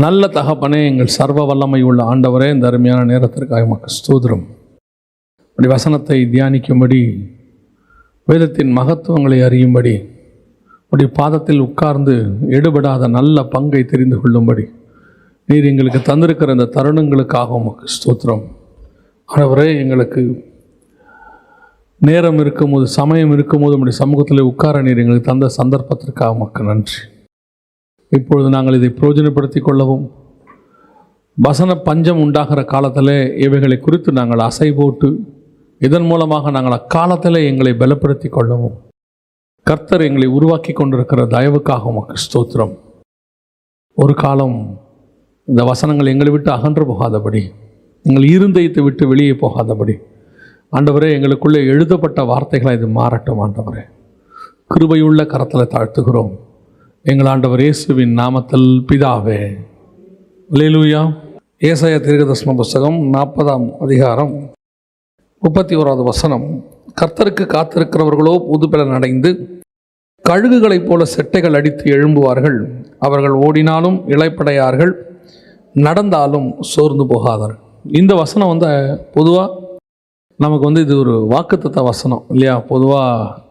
நல்ல தகப்பனே, எங்கள் சர்வ வல்லமை உள்ள ஆண்டவரே, இந்த அருமையான நேரத்திற்காக உமக்கு ஸ்தோத்திரம். அப்படி வசனத்தை தியானிக்கும்படி, வேதத்தின் மகத்துவங்களை அறியும்படி, அப்படி பாதத்தில் உட்கார்ந்து எடுபடாத நல்ல பங்கை தெரிந்து கொள்ளும்படி நீர் எங்களுக்கு தந்திருக்கிற இந்த தருணங்களுக்காக உமக்கு ஸ்தோத்திரம். ஆண்டவரே, எங்களுக்கு நேரம் இருக்கும்போது, சமயம் இருக்கும்போது நம்முடைய சமூகத்தில் உட்கார நீர் எங்களுக்கு தந்த சந்தர்ப்பத்திற்காக உமக்கு நன்றி. இப்பொழுது நாங்கள் இதை பிரயோஜனப்படுத்தி கொள்ளவும், வசன பஞ்சம் உண்டாகிற காலத்தில் இவைகளை குறித்து நாங்கள் அசை போட்டு இதன் மூலமாக நாங்கள் அக்காலத்தில் எங்களை பலப்படுத்தி கொள்ளவும் கர்த்தர் எங்களை உருவாக்கி கொண்டிருக்கிற தயவுக்காக உமக்கு ஸ்தோத்திரம். ஒரு காலம் இந்த வசனங்கள் எங்களை விட்டு அகன்று போகாதபடி, எங்கள் இருதயத்தை விட்டு வெளியே போகாதபடி ஆண்டவரே, எங்களுக்குள்ளே எழுதப்பட்ட வார்த்தைகளை இது மாறட்டும். ஆண்டவரே, கிருபையுள்ள கரத்தில் தாழ்த்துகிறோம் எங்கள் ஆண்டவர் இயேசுவின் நாமத்தில் பிதாவே. அல்லேலூயா. ஏசாயா தீர்க்கதரிசன புஸ்தகம் 40ஆம் அதிகாரம் 31வது வசனம். கர்த்தருக்கு காத்திருக்கிறவர்களோ புதுபெலன் அடைந்து கழுகுகளைப் போல செட்டைகள் அடித்து எழும்புவார்கள். அவர்கள் ஓடினாலும் இளைப்படையார்கள், நடந்தாலும் சோர்ந்து போகாதார்கள். இந்த வசனம் பொதுவாக நமக்கு இது ஒரு வாக்குத்தத்த வசனம் இல்லையா? பொதுவாக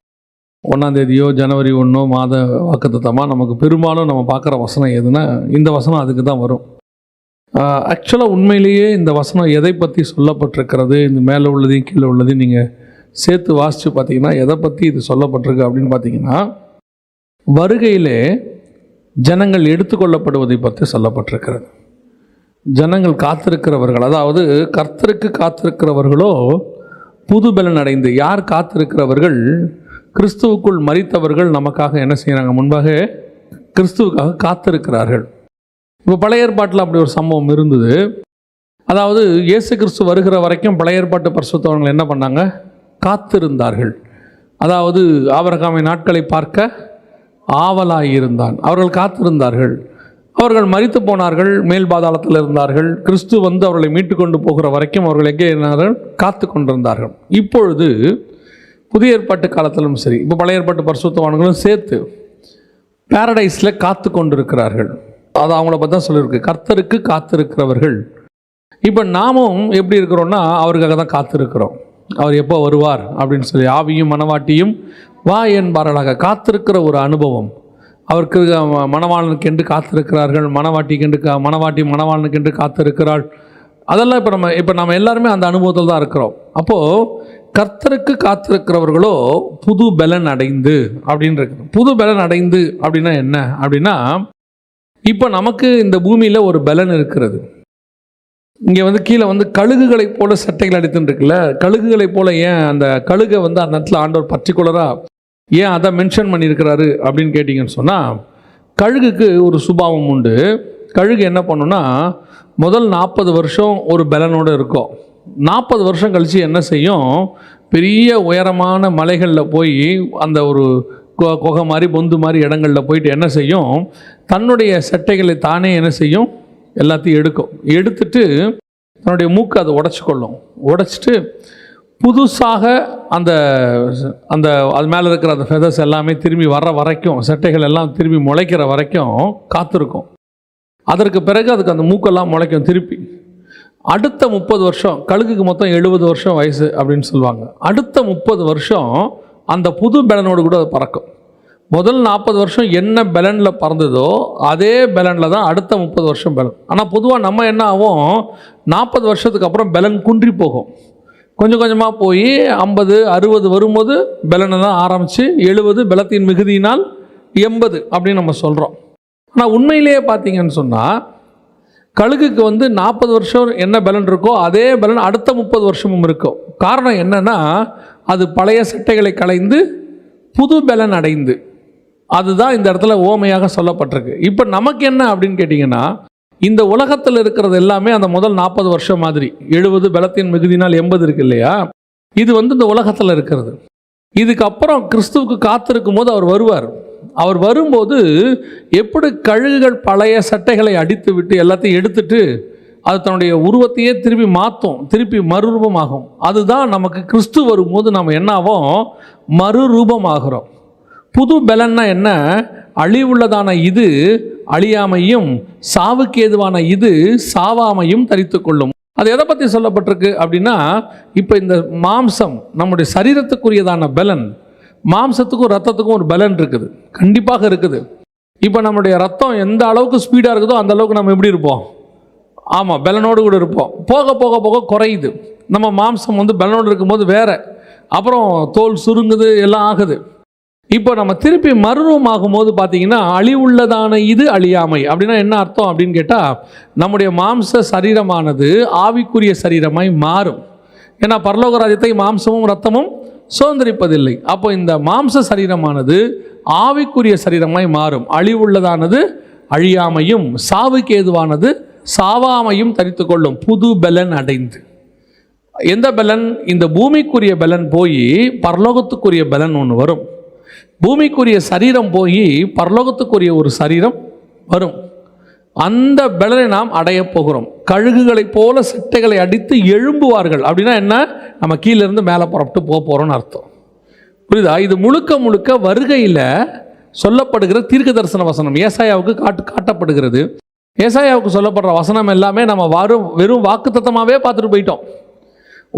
1ஆம் தேதியோ ஜனவரி 1 மாத வாக்குத்தத்தமாக நமக்கு பெரும்பாலும் நம்ம பார்க்குற வசனம் எதுனா இந்த வசனம் அதுக்கு தான் வரும். ஆக்சுவலாக உண்மையிலேயே இந்த வசனம் எதை பற்றி சொல்லப்பட்டிருக்கிறது, இந்த மேலே உள்ளதையும் கீழே உள்ளதையும் நீங்கள் சேர்த்து வாசித்து பார்த்தீங்கன்னா எதை பற்றி இது சொல்லப்பட்டிருக்கு அப்படின்னு பார்த்தீங்கன்னா, வருகையிலே ஜனங்கள் எடுத்துக்கொள்ளப்படுவதை பற்றி சொல்லப்பட்டிருக்கிறது. ஜனங்கள் காத்திருக்கிறவர்கள், அதாவது கர்த்தருக்கு காத்திருக்கிறவர்களோ புதுபெலன் அடைந்து. யார் காத்திருக்கிறவர்கள்? கிறிஸ்துவுக்குள் மரித்தவர்கள் நமக்காக என்ன செய்கிறாங்க? முன்பாக கிறிஸ்துவுக்காக காத்திருக்கிறார்கள். இப்போ பழைய ஏற்பாட்டில் அப்படி ஒரு சம்பவம் இருந்தது. அதாவது இயேசு கிறிஸ்து வருகிற வரைக்கும் பழைய ஏற்பாட்டு பரிசுத்தவர்கள் என்ன பண்ணாங்க? காத்திருந்தார்கள். அதாவது ஆபிரகாமின் நாட்களை பார்க்க ஆவலாயிருந்தான். அவர்கள் காத்திருந்தார்கள். அவர்கள் மரித்து போனார்கள், மேல் பாதாளத்தில் இருந்தார்கள். கிறிஸ்து அவர்களை மீட்டு கொண்டு போகிற வரைக்கும் அவர்கள் எங்கே இருந்தார்கள்? காத்து கொண்டிருந்தார்கள். இப்பொழுது புதிய ஏற்பாட்டு காலத்திலும் சரி, இப்போ பழைய ஏற்பாட்டு பரிசுத்தவான்களும் சேர்த்து பாரடைஸில் காத்து கொண்டிருக்கிறார்கள். அது அவங்கள பற்றி தான் சொல்லியிருக்கு, கர்த்தருக்கு காத்திருக்கிறவர்கள். இப்போ நாமும் எப்படி இருக்கிறோன்னா அவருக்காக தான் காத்திருக்கிறோம். அவர் எப்போ வருவார் அப்படின்னு சொல்லி ஆவியும் மனவாட்டியும் வா என்பார்களாக காத்திருக்கிற ஒரு அனுபவம். அவருக்கு மணவாளனுக்கென்று காத்திருக்கிறார்கள், மணவாட்டி மணவாளனுக்கென்று காத்திருக்கிறாள். அதெல்லாம் இப்போ நம்ம எல்லாருமே அந்த அனுபவத்தில் தான் இருக்கிறோம். அப்போது கர்த்தருக்கு காத்திருக்கிறவர்களோ புது பலன் அடைந்து அப்படின்னு இருக்கு. புது பலன் அடைந்து அப்படின்னா என்ன அப்படின்னா, இப்போ நமக்கு இந்த பூமியில் ஒரு பலன் இருக்கிறது. இங்கே கீழே கழுகுகளை போல சட்டைகள் அடித்துன்னு இருக்குல்ல. கழுகுகளை போல ஏன் அந்த கழுகை அந்த இடத்துல ஆண்டவர் பர்டிகுலராக ஏன் அதை மென்ஷன் பண்ணியிருக்கிறாரு அப்படின்னு கேட்டிங்கன்னு சொன்னால், கழுகுக்கு ஒரு சுபாவம் உண்டு. கழுகு என்ன பண்ணுன்னா, முதல் 40 வருஷம் ஒரு பலனோடு இருக்கும். 40 வருஷம் கழித்து என்ன செய்யும்? பெரிய உயரமான மலைகளில் போய் அந்த ஒரு குகை மாதிரி பொந்து மாதிரி இடங்களில் போயிட்டு என்ன செய்யும்? தன்னுடைய சட்டைகளை தானே என்ன செய்யும்? எல்லாத்தையும் எடுத்துட்டு தன்னுடைய மூக்கை அதை உடைச்சிட்டு புதுசாக அந்த அந்த அது மேலே இருக்கிற அந்த ஃபெதர்ஸ் எல்லாமே திரும்பி வர்ற வரைக்கும், சட்டைகள் எல்லாம் திரும்பி முளைக்கிற வரைக்கும் காத்திருக்கும். அதற்கு பிறகு அதுக்கு அந்த மூக்கெல்லாம் முளைக்கும் திருப்பி. அடுத்த 30 வருஷம், கழுகுக்கு மொத்தம் 70 வருஷம் வயசு அப்படின்னு சொல்லுவாங்க. அடுத்த 30 வருஷம் அந்த புது பலனோடு கூட அது பறக்கும். முதல் 40 வருஷம் என்ன பலனில் பறந்ததோ அதே பலனில் தான் அடுத்த 30 வருஷம் பலன். ஆனால் பொதுவாக நம்ம என்ன ஆகும்? 40 வருஷத்துக்கு அப்புறம் பலன் குன்றி போகும். கொஞ்சம் கொஞ்சமாக போய் 50 60 வரும்போது பலனை தான் ஆரம்பித்து 70 பலத்தின் மிகுதியினால் 80 அப்படின்னு நம்ம சொல்கிறோம். ஆனால் உண்மையிலேயே பார்த்தீங்கன்னு சொன்னால், கழுகுக்கு 40 வருஷம் என்ன பலன் இருக்கோ அதே பலன் அடுத்த 30 வருஷமும் இருக்கும். காரணம் என்னென்னா, அது பழைய சட்டைகளை களைந்து புது பலன் அடைந்து. அதுதான் இந்த இடத்துல ஓமையாக சொல்லப்பட்டிருக்கு. இப்போ நமக்கு என்ன அப்படின்னு கேட்டிங்கன்னா, இந்த உலகத்தில் இருக்கிறது எல்லாமே அந்த முதல் 40 வருஷம் மாதிரி 70 பலத்தின் மிகுதினால் 80 இருக்கு இல்லையா? இது இந்த உலகத்தில் இருக்கிறது. இதுக்கப்புறம் கிறிஸ்துவுக்கு காத்திருக்கும் போது அவர் வருவார். அவர் வரும்போது எப்படி கழுகுகள் பழைய சட்டைகளை அடித்து விட்டு எல்லாத்தையும் எடுத்துட்டு அது தன்னுடைய உருவத்தையே திருப்பி மாற்றும், திருப்பி மறுரூபமாகும். அதுதான் நமக்கு கிறிஸ்து வரும்போது நம்ம என்னாவோம்? மறுரூபமாகிறோம். புது பலன்னா என்ன? அழிவுள்ளதான இது அழியாமையும், சாவுக்கு ஏதுவான இது சாவாமையும் தரித்து கொள்ளும். அது எதை பற்றி சொல்லப்பட்டிருக்கு அப்படின்னா, இப்போ இந்த மாம்சம் நம்முடைய சரீரத்துக்குரியதான பலன், மாம்சத்துக்கும் ரத்தத்துக்கும் ஒரு பலன் இருக்குது, கண்டிப்பாக இருக்குது. இப்போ நம்முடைய ரத்தம் எந்த அளவுக்கு ஸ்பீடாக இருக்குதோ அந்த அளவுக்கு நம்ம எப்படி இருப்போம்? ஆமாம், பலனோடு கூட இருப்போம். போக போக போக குறையுது. நம்ம மாம்சம் பலனோடு இருக்கும்போது வேற, அப்புறம் தோல் சுருங்குது, எல்லாம் ஆகுது. இப்போ நம்ம திருப்பி மறுரூபம் ஆகும்போது பார்த்தீங்கன்னா, அழிவுள்ளதான இது அழியாமை அப்படின்னா என்ன அர்த்தம் அப்படின்னு கேட்டால், நம்முடைய மாம்ச சரீரமானது ஆவிக்குரிய சரீரமாய் மாறும். ஏன்னா பரலோக ராஜ்யத்தை மாம்சமும் ரத்தமும் சுதந்திரிப்பதில்லை. அப்போ இந்த மாம்ச சரீரமானது ஆவிக்குரிய சரீரமாய் மாறும். அழிவுள்ளதானது அழியாமையும், சாவுக்கு ஏதுவானது சாவாமையும் தரித்து கொள்ளும், புது பலன் அடைந்து. எந்த பலன்? இந்த பூமிக்குரிய பலன் போய் பரலோகத்துக்குரிய பலன் ஒன்று வரும். பூமிக்குரிய சரீரம் போய் பரலோகத்துக்குரிய ஒரு சரீரம் வரும். அந்த பலனை நாம் அடைய போகிறோம். கழுகுகளைப் போல சிட்டைகளை அடித்து எழும்புவார்கள் அப்படின்னா என்ன? நம்ம கீழிருந்து மேலே புறப்பட்டு போக போகிறோம்னு அர்த்தம். புரியுதா? இது முழுக்க முழுக்க வருகையில் சொல்லப்படுகிற தீர்க்க தரிசன வசனம். ஏசாயாவுக்கு காட்டப்படுகிறது. ஏசாயாவுக்கு சொல்லப்படுற வசனம் எல்லாமே நம்ம வெறும் வாக்குத்தத்தமாகவே பார்த்துட்டு போயிட்டோம்.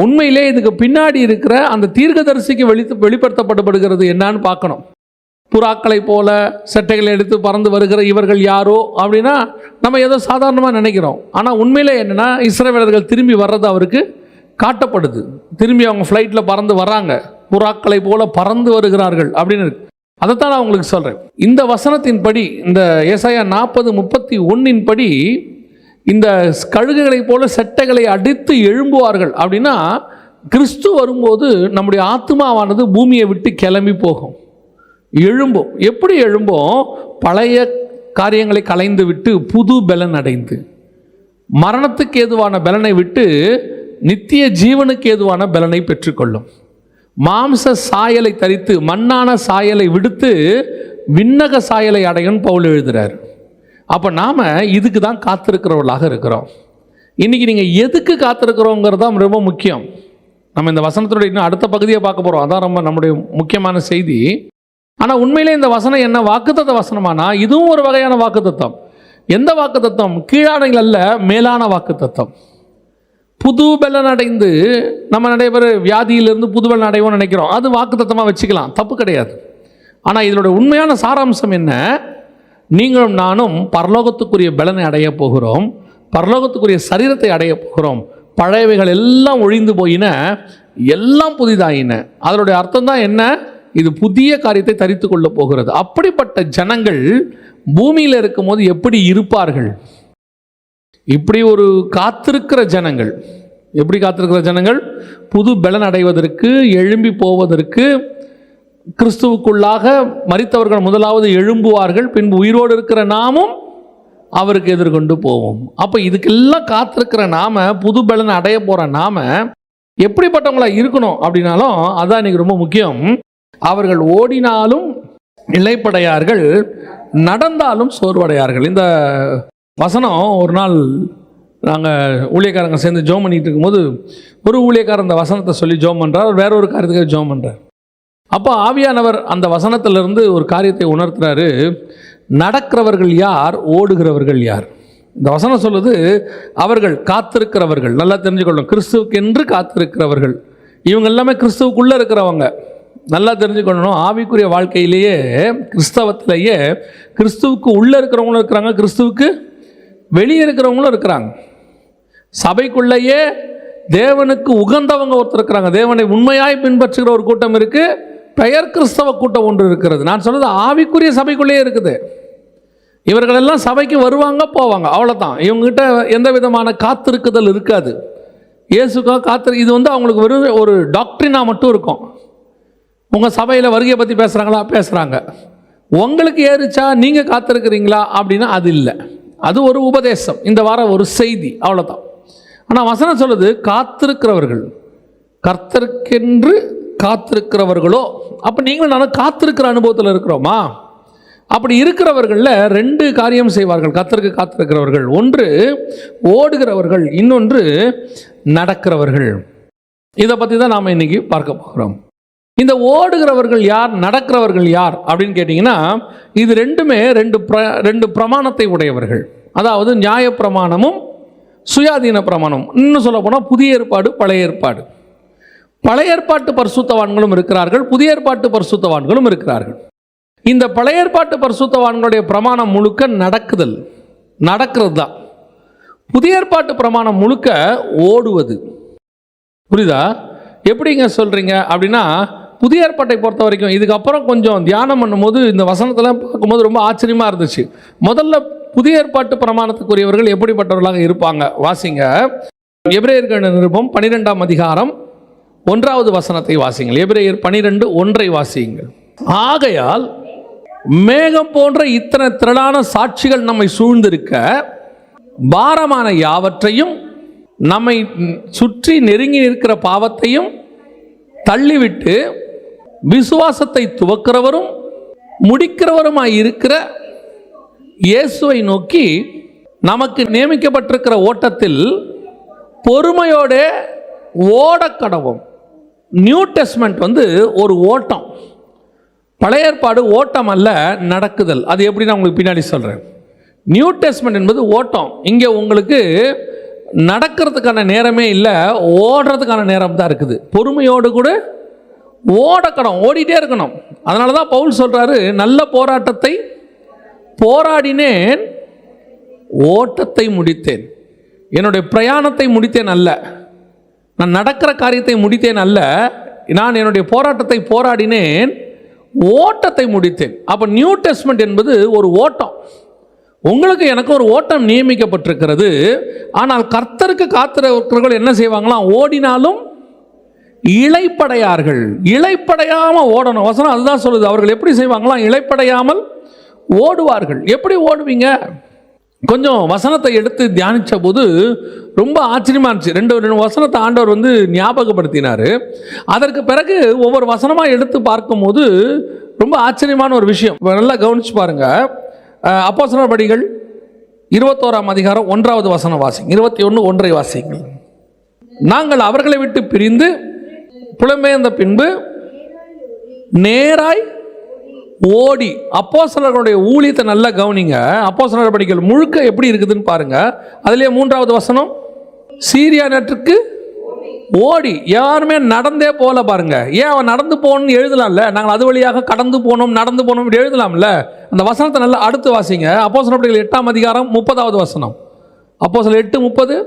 உண்மையிலே இதுக்கு பின்னாடி இருக்கிற அந்த தீர்க்கதரிசிக்கு வெளிப்படுத்தப்படுகிறது என்னன்னு பார்க்கணும். புறாக்களை போல சட்டைகளை எடுத்து பறந்து வருகிற இவர்கள் யாரோ அப்படின்னா நம்ம ஏதோ சாதாரணமாக நினைக்கிறோம். ஆனால் உண்மையிலே என்னென்னா, இஸ்ரவேலர்கள் திரும்பி வர்றது அவருக்கு காட்டப்படுது. திரும்பி அவங்க ஃப்ளைட்டில் பறந்து வர்றாங்க, புறாக்களை போல பறந்து வருகிறார்கள் அப்படின்னு இருக்கு. அதைத்தான் நான் உங்களுக்கு சொல்கிறேன். இந்த வசனத்தின்படி, இந்த ஏசாயா 40:31 படி, இந்த கழுகுகளை போல சட்டைகளை அடித்து எழும்புவார்கள் அப்படின்னா, கிறிஸ்து வரும்போது நம்முடைய ஆத்மாவானது பூமியை விட்டு கிளம்பி போகும், எழும்பும். எப்படி எழும்பும்? பழைய காரியங்களை களைந்து விட்டு புது பலன் அடைந்து, மரணத்துக்கு ஏதுவான பலனை விட்டு நித்திய ஜீவனுக்கு ஏதுவான பலனை பெற்றுக்கொள்ளும். மாம்ச சாயலை தரித்து மண்ணான சாயலை விடுத்து விண்ணக சாயலை அடையும் பவுல் எழுதுகிறார். அப்போ நாம் இதுக்கு தான் காத்திருக்கிறவர்களாக இருக்கிறோம். இன்றைக்கி நீங்கள் எதுக்கு காத்திருக்கிறோங்கிறது தான் ரொம்ப முக்கியம். நம்ம இந்த வசனத்துடைய இன்னும் அடுத்த பகுதியை பார்க்க போகிறோம். அதான் ரொம்ப நம்முடைய முக்கியமான செய்தி. ஆனால் உண்மையிலே இந்த வசனம் என்ன வாக்குத்தத்த வசனமானா, இதுவும் ஒரு வகையான வாக்குத்தத்தம். எந்த வாக்குத்தத்தம்? கீழானைகள் அல்ல, மேலான வாக்குத்தத்தம். புது பலன் அடைந்து, நம்ம நிறைய பேர் வியாதியிலிருந்து புது பலன் அடைவோம்னு நினைக்கிறோம். அது வாக்குத்தத்தமாக வச்சுக்கலாம், தப்பு கிடையாது. ஆனால் இதனுடைய உண்மையான சாராம்சம் என்ன? நீங்களும் நானும் பரலோகத்துக்குரிய பலனை அடைய போகிறோம், பரலோகத்துக்குரிய சரீரத்தை அடைய போகிறோம். பழையவைகள் எல்லாம் ஒழிந்து போயின, எல்லாம் புதிதாயின. அதனுடைய அர்த்தம் தான் என்ன? இது புதிய காரியத்தை தரித்து கொள்ள போகிறது. அப்படிப்பட்ட ஜனங்கள் பூமியில் இருக்கும்போது எப்படி இருப்பார்கள்? இப்படி ஒரு காத்திருக்கிற ஜனங்கள், எப்படி காத்திருக்கிற ஜனங்கள்? புது பலன் அடைவதற்கு, எழும்பி போவதற்கு. கிறிஸ்துவுக்குள்ளாக மரித்தவர்கள் முதலாவது எழும்புவார்கள், பின்பு உயிரோடு இருக்கிற நாமும் அவருக்கு எதிர்கொண்டு போவோம். அப்போ இதுக்கெல்லாம் காத்திருக்கிற நாம, புது பலன் அடைய போகிற நாம எப்படிப்பட்டவங்களா இருக்கணும் அப்படின்னாலும் அதான் இன்னைக்கு ரொம்ப முக்கியம். அவர்கள் ஓடினாலும் இளைப்படையார்கள், நடந்தாலும் சோர்வடையார்கள். இந்த வசனம் ஒரு நாள் நாங்கள் ஊழியக்காரங்க சேர்ந்து ஜோம் பண்ணிட்டு இருக்கும்போது, ஒரு ஊழியக்காரர் அந்த வசனத்தை சொல்லி ஜோம் பண்ணுறார், வேற ஒரு காரியத்துக்காக ஜோம் பண்ணுறார். அப்போ ஆவியானவர் அந்த வசனத்திலிருந்து ஒரு காரியத்தை உணர்த்துறாரு. நடக்கிறவர்கள் யார், ஓடுகிறவர்கள் யார்? இந்த வசனம் சொல்லுது, அவர்கள் காத்திருக்கிறவர்கள். நல்லா தெரிஞ்சுக்கொள்ளணும், கிறிஸ்துவுக்கு என்று காத்திருக்கிறவர்கள். இவங்க எல்லாமே கிறிஸ்துவுக்குள்ளே இருக்கிறவங்க. நல்லா தெரிஞ்சுக்கொள்ளணும், ஆவிக்குரிய வாழ்க்கையிலேயே, கிறிஸ்தவத்திலேயே கிறிஸ்துவுக்கு உள்ளே இருக்கிறவங்களும் இருக்கிறாங்க, கிறிஸ்துவுக்கு வெளியே இருக்கிறவங்களும் இருக்கிறாங்க. சபைக்குள்ளேயே தேவனுக்கு உகந்தவங்க ஒருத்தர் இருக்கிறாங்க, தேவனை உண்மையாய் பின்பற்றுகிற ஒரு கூட்டம் இருக்குது, பெயர் கிறிஸ்தவ கூட்டம் ஒன்று இருக்கிறது. நான் சொல்றது ஆவிக்குரிய சபைக்குள்ளேயே இருக்குது. இவர்களெல்லாம் சபைக்கு வருவாங்க, போவாங்க, அவ்வளோதான். இவங்ககிட்ட எந்த விதமான காத்திருக்குதல் இருக்காது. இயேசுக்காக இது அவங்களுக்கு வெறும் ஒரு டாக்டரினா மட்டும் இருக்கும். உங்கள் சபையில் வருகையை பற்றி பேசுகிறாங்களா? பேசுகிறாங்க. உங்களுக்கு ஏறிச்சா, நீங்கள் காத்திருக்கிறீங்களா அப்படின்னா அது இல்லை. அது ஒரு உபதேசம், இந்த வாரம் ஒரு செய்தி, அவ்வளோதான். ஆனால் வசனம் சொல்லுது, காத்திருக்கிறவர்கள், கர்த்தருக்கென்று காத்திருக்கிறவர்களோ. அப்போ நீங்களும் நானும் காத்திருக்கிற அனுபவத்தில் இருக்கிறோமா? அப்படி இருக்கிறவர்களில் ரெண்டு காரியம் செய்வார்கள் கர்த்தருக்கு காத்திருக்கிறவர்கள். ஒன்று ஓடுகிறவர்கள், இன்னொன்று நடக்கிறவர்கள். இதை பற்றி தான் நாம் இன்னைக்கு பார்க்க போகிறோம். இந்த ஓடுகிறவர்கள் யார், நடக்கிறவர்கள் யார் அப்படின்னு கேட்டிங்கன்னா, இது ரெண்டுமே ரெண்டு பிரமாணத்தை உடையவர்கள். அதாவது நியாயப்பிரமாணமும் சுயாதீன பிரமாணம். இன்னும் சொல்ல போனால் புதிய ஏற்பாடு, பழைய ஏற்பாடு. பழைய ஏற்பாட்டு பரிசுத்தவான்களும் இருக்கிறார்கள், புதிய ஏற்பாட்டு பரிசுத்தவான்களும் இருக்கிறார்கள். இந்த பழைய ஏற்பாட்டு பரிசுத்தவான்களுடைய பிரமாணம் முழுக்க நடக்கிறது தான். புதிய ஏற்பாட்டு பிரமாணம் முழுக்க ஓடுவது. புரியுதா? எப்படிங்க சொல்கிறீங்க அப்படின்னா, புதிய ஏற்பாட்டை பொறுத்த வரைக்கும் இதுக்கப்புறம் கொஞ்சம் தியானம் பண்ணும்போது இந்த வசனத்தில் பார்க்கும்போது ரொம்ப ஆச்சரியமாக இருந்துச்சு. முதல்ல புதிய ஏற்பாட்டு பிரமாணத்துக்குரியவர்கள் எப்படிப்பட்டவர்களாக இருப்பாங்க? வாசிங்க, எபிரேயர்கள் நிருபம் 12ஆம் அதிகாரம் 1வது வசனத்தை வாசிங்கள். எபிரேயர் 12:1 வாசியுங்கள். ஆகையால் மேகம் போன்ற இத்தனை திரளான சாட்சிகள் நம்மை சூழ்ந்திருக்க, பாரமான யாவற்றையும் நம்மை சுற்றி நெருங்கி இருக்கிற பாவத்தையும் தள்ளிவிட்டு விசுவாசத்தை துவக்கிறவரும் முடிக்கிறவருமாய் இருக்கிற இயேசுவை நோக்கி நமக்கு நியமிக்கப்பட்டிருக்கிற ஓட்டத்தில் பொறுமையோட ஓடக்கடவும். நியூ டெஸ்ட்மெண்ட் ஒரு ஓட்டம். பழைய ஏற்பாடு ஓட்டம் அல்ல, நடக்குதல். அது எப்படி நான் உங்களுக்கு பின்னாடி சொல்கிறேன். நியூ டெஸ்ட்மெண்ட் என்பது ஓட்டம். இங்கே உங்களுக்கு நடக்கிறதுக்கான நேரமே இல்லை, ஓடுறதுக்கான நேரம் தான் இருக்குது. பொறுமையோடு கூட ஓடக்கணும், ஓடிட்டே இருக்கணும். அதனால தான் பவுல் சொல்கிறாரு, நல்ல போராட்டத்தை போராடினேன், ஓட்டத்தை முடித்தேன். என்னுடைய பிரயாணத்தை முடித்தேன் அல்ல, நான் நடக்கிற காரியத்தை முடித்தேன் அல்ல, நான் என்னுடைய போராட்டத்தை போராடினேன், ஓட்டத்தை முடித்தேன். அப்போ நியூ டெஸ்ட்மெண்ட் என்பது ஒரு ஓட்டம். உங்களுக்கு எனக்கு ஒரு ஓட்டம் நியமிக்கப்பட்டிருக்கிறது. ஆனால் கர்த்தருக்கு காத்திருக்கிறவர்கள் என்ன செய்வாங்களாம்? ஓடினாலும் இளைப்படையார்கள். இளைப்படையாமல் ஓடணும். வசனம் அதுதான் சொல்லுது. அவர்கள் எப்படி செய்வாங்களாம்? இளைப்படையாமல் ஓடுவார்கள். எப்படி ஓடுவீங்க? கொஞ்சம் வசனத்தை எடுத்து தியானித்த போது ரொம்ப ஆச்சரியமாக இருந்துச்சு. ரெண்டு வசனத்தை ஆண்டவர் ஞாபகப்படுத்தினார். அதற்கு பிறகு ஒவ்வொரு வசனமாக எடுத்து பார்க்கும்போது ரொம்ப ஆச்சரியமான ஒரு விஷயம். நல்லா கவனிச்சு பாருங்க. அப்போஸ்தலர் நடபடிகள் 21ஆம் அதிகாரம் 1வது வசனம் வாசிங்க. 21:1 வாசிங்கள். நாங்கள் அவர்களை விட்டு பிரிந்து புலம்பெயர்ந்த பின்பு நேராய் ஓடி. அப்போஸ்தலர்களுடைய ஊழியத்தை நல்லா கவனிங்க. அப்போஸ்தலர் நடபடிகள் முழுக்க எப்படி இருக்குதுன்னு பாருங்க. அதுலேயே 3வது வசனம், சீரியா நாட்டுக்கு ஓடி. யாருமே நடந்தே போல பாருங்க. ஏன் அவன் நடந்து போகணும்னு எழுதலாம்ல? நாங்கள் அது வழியாக கடந்து போனோம், நடந்து போனோம், இப்படி எழுதலாம்ல? அந்த வசனத்தை நல்லா அடுத்து வாசிங்க. அப்போஸ்தலர் நடபடிகள் 8ஆம் அதிகாரம் 30வது வசனம். அப்போஸ்தலர் 8:30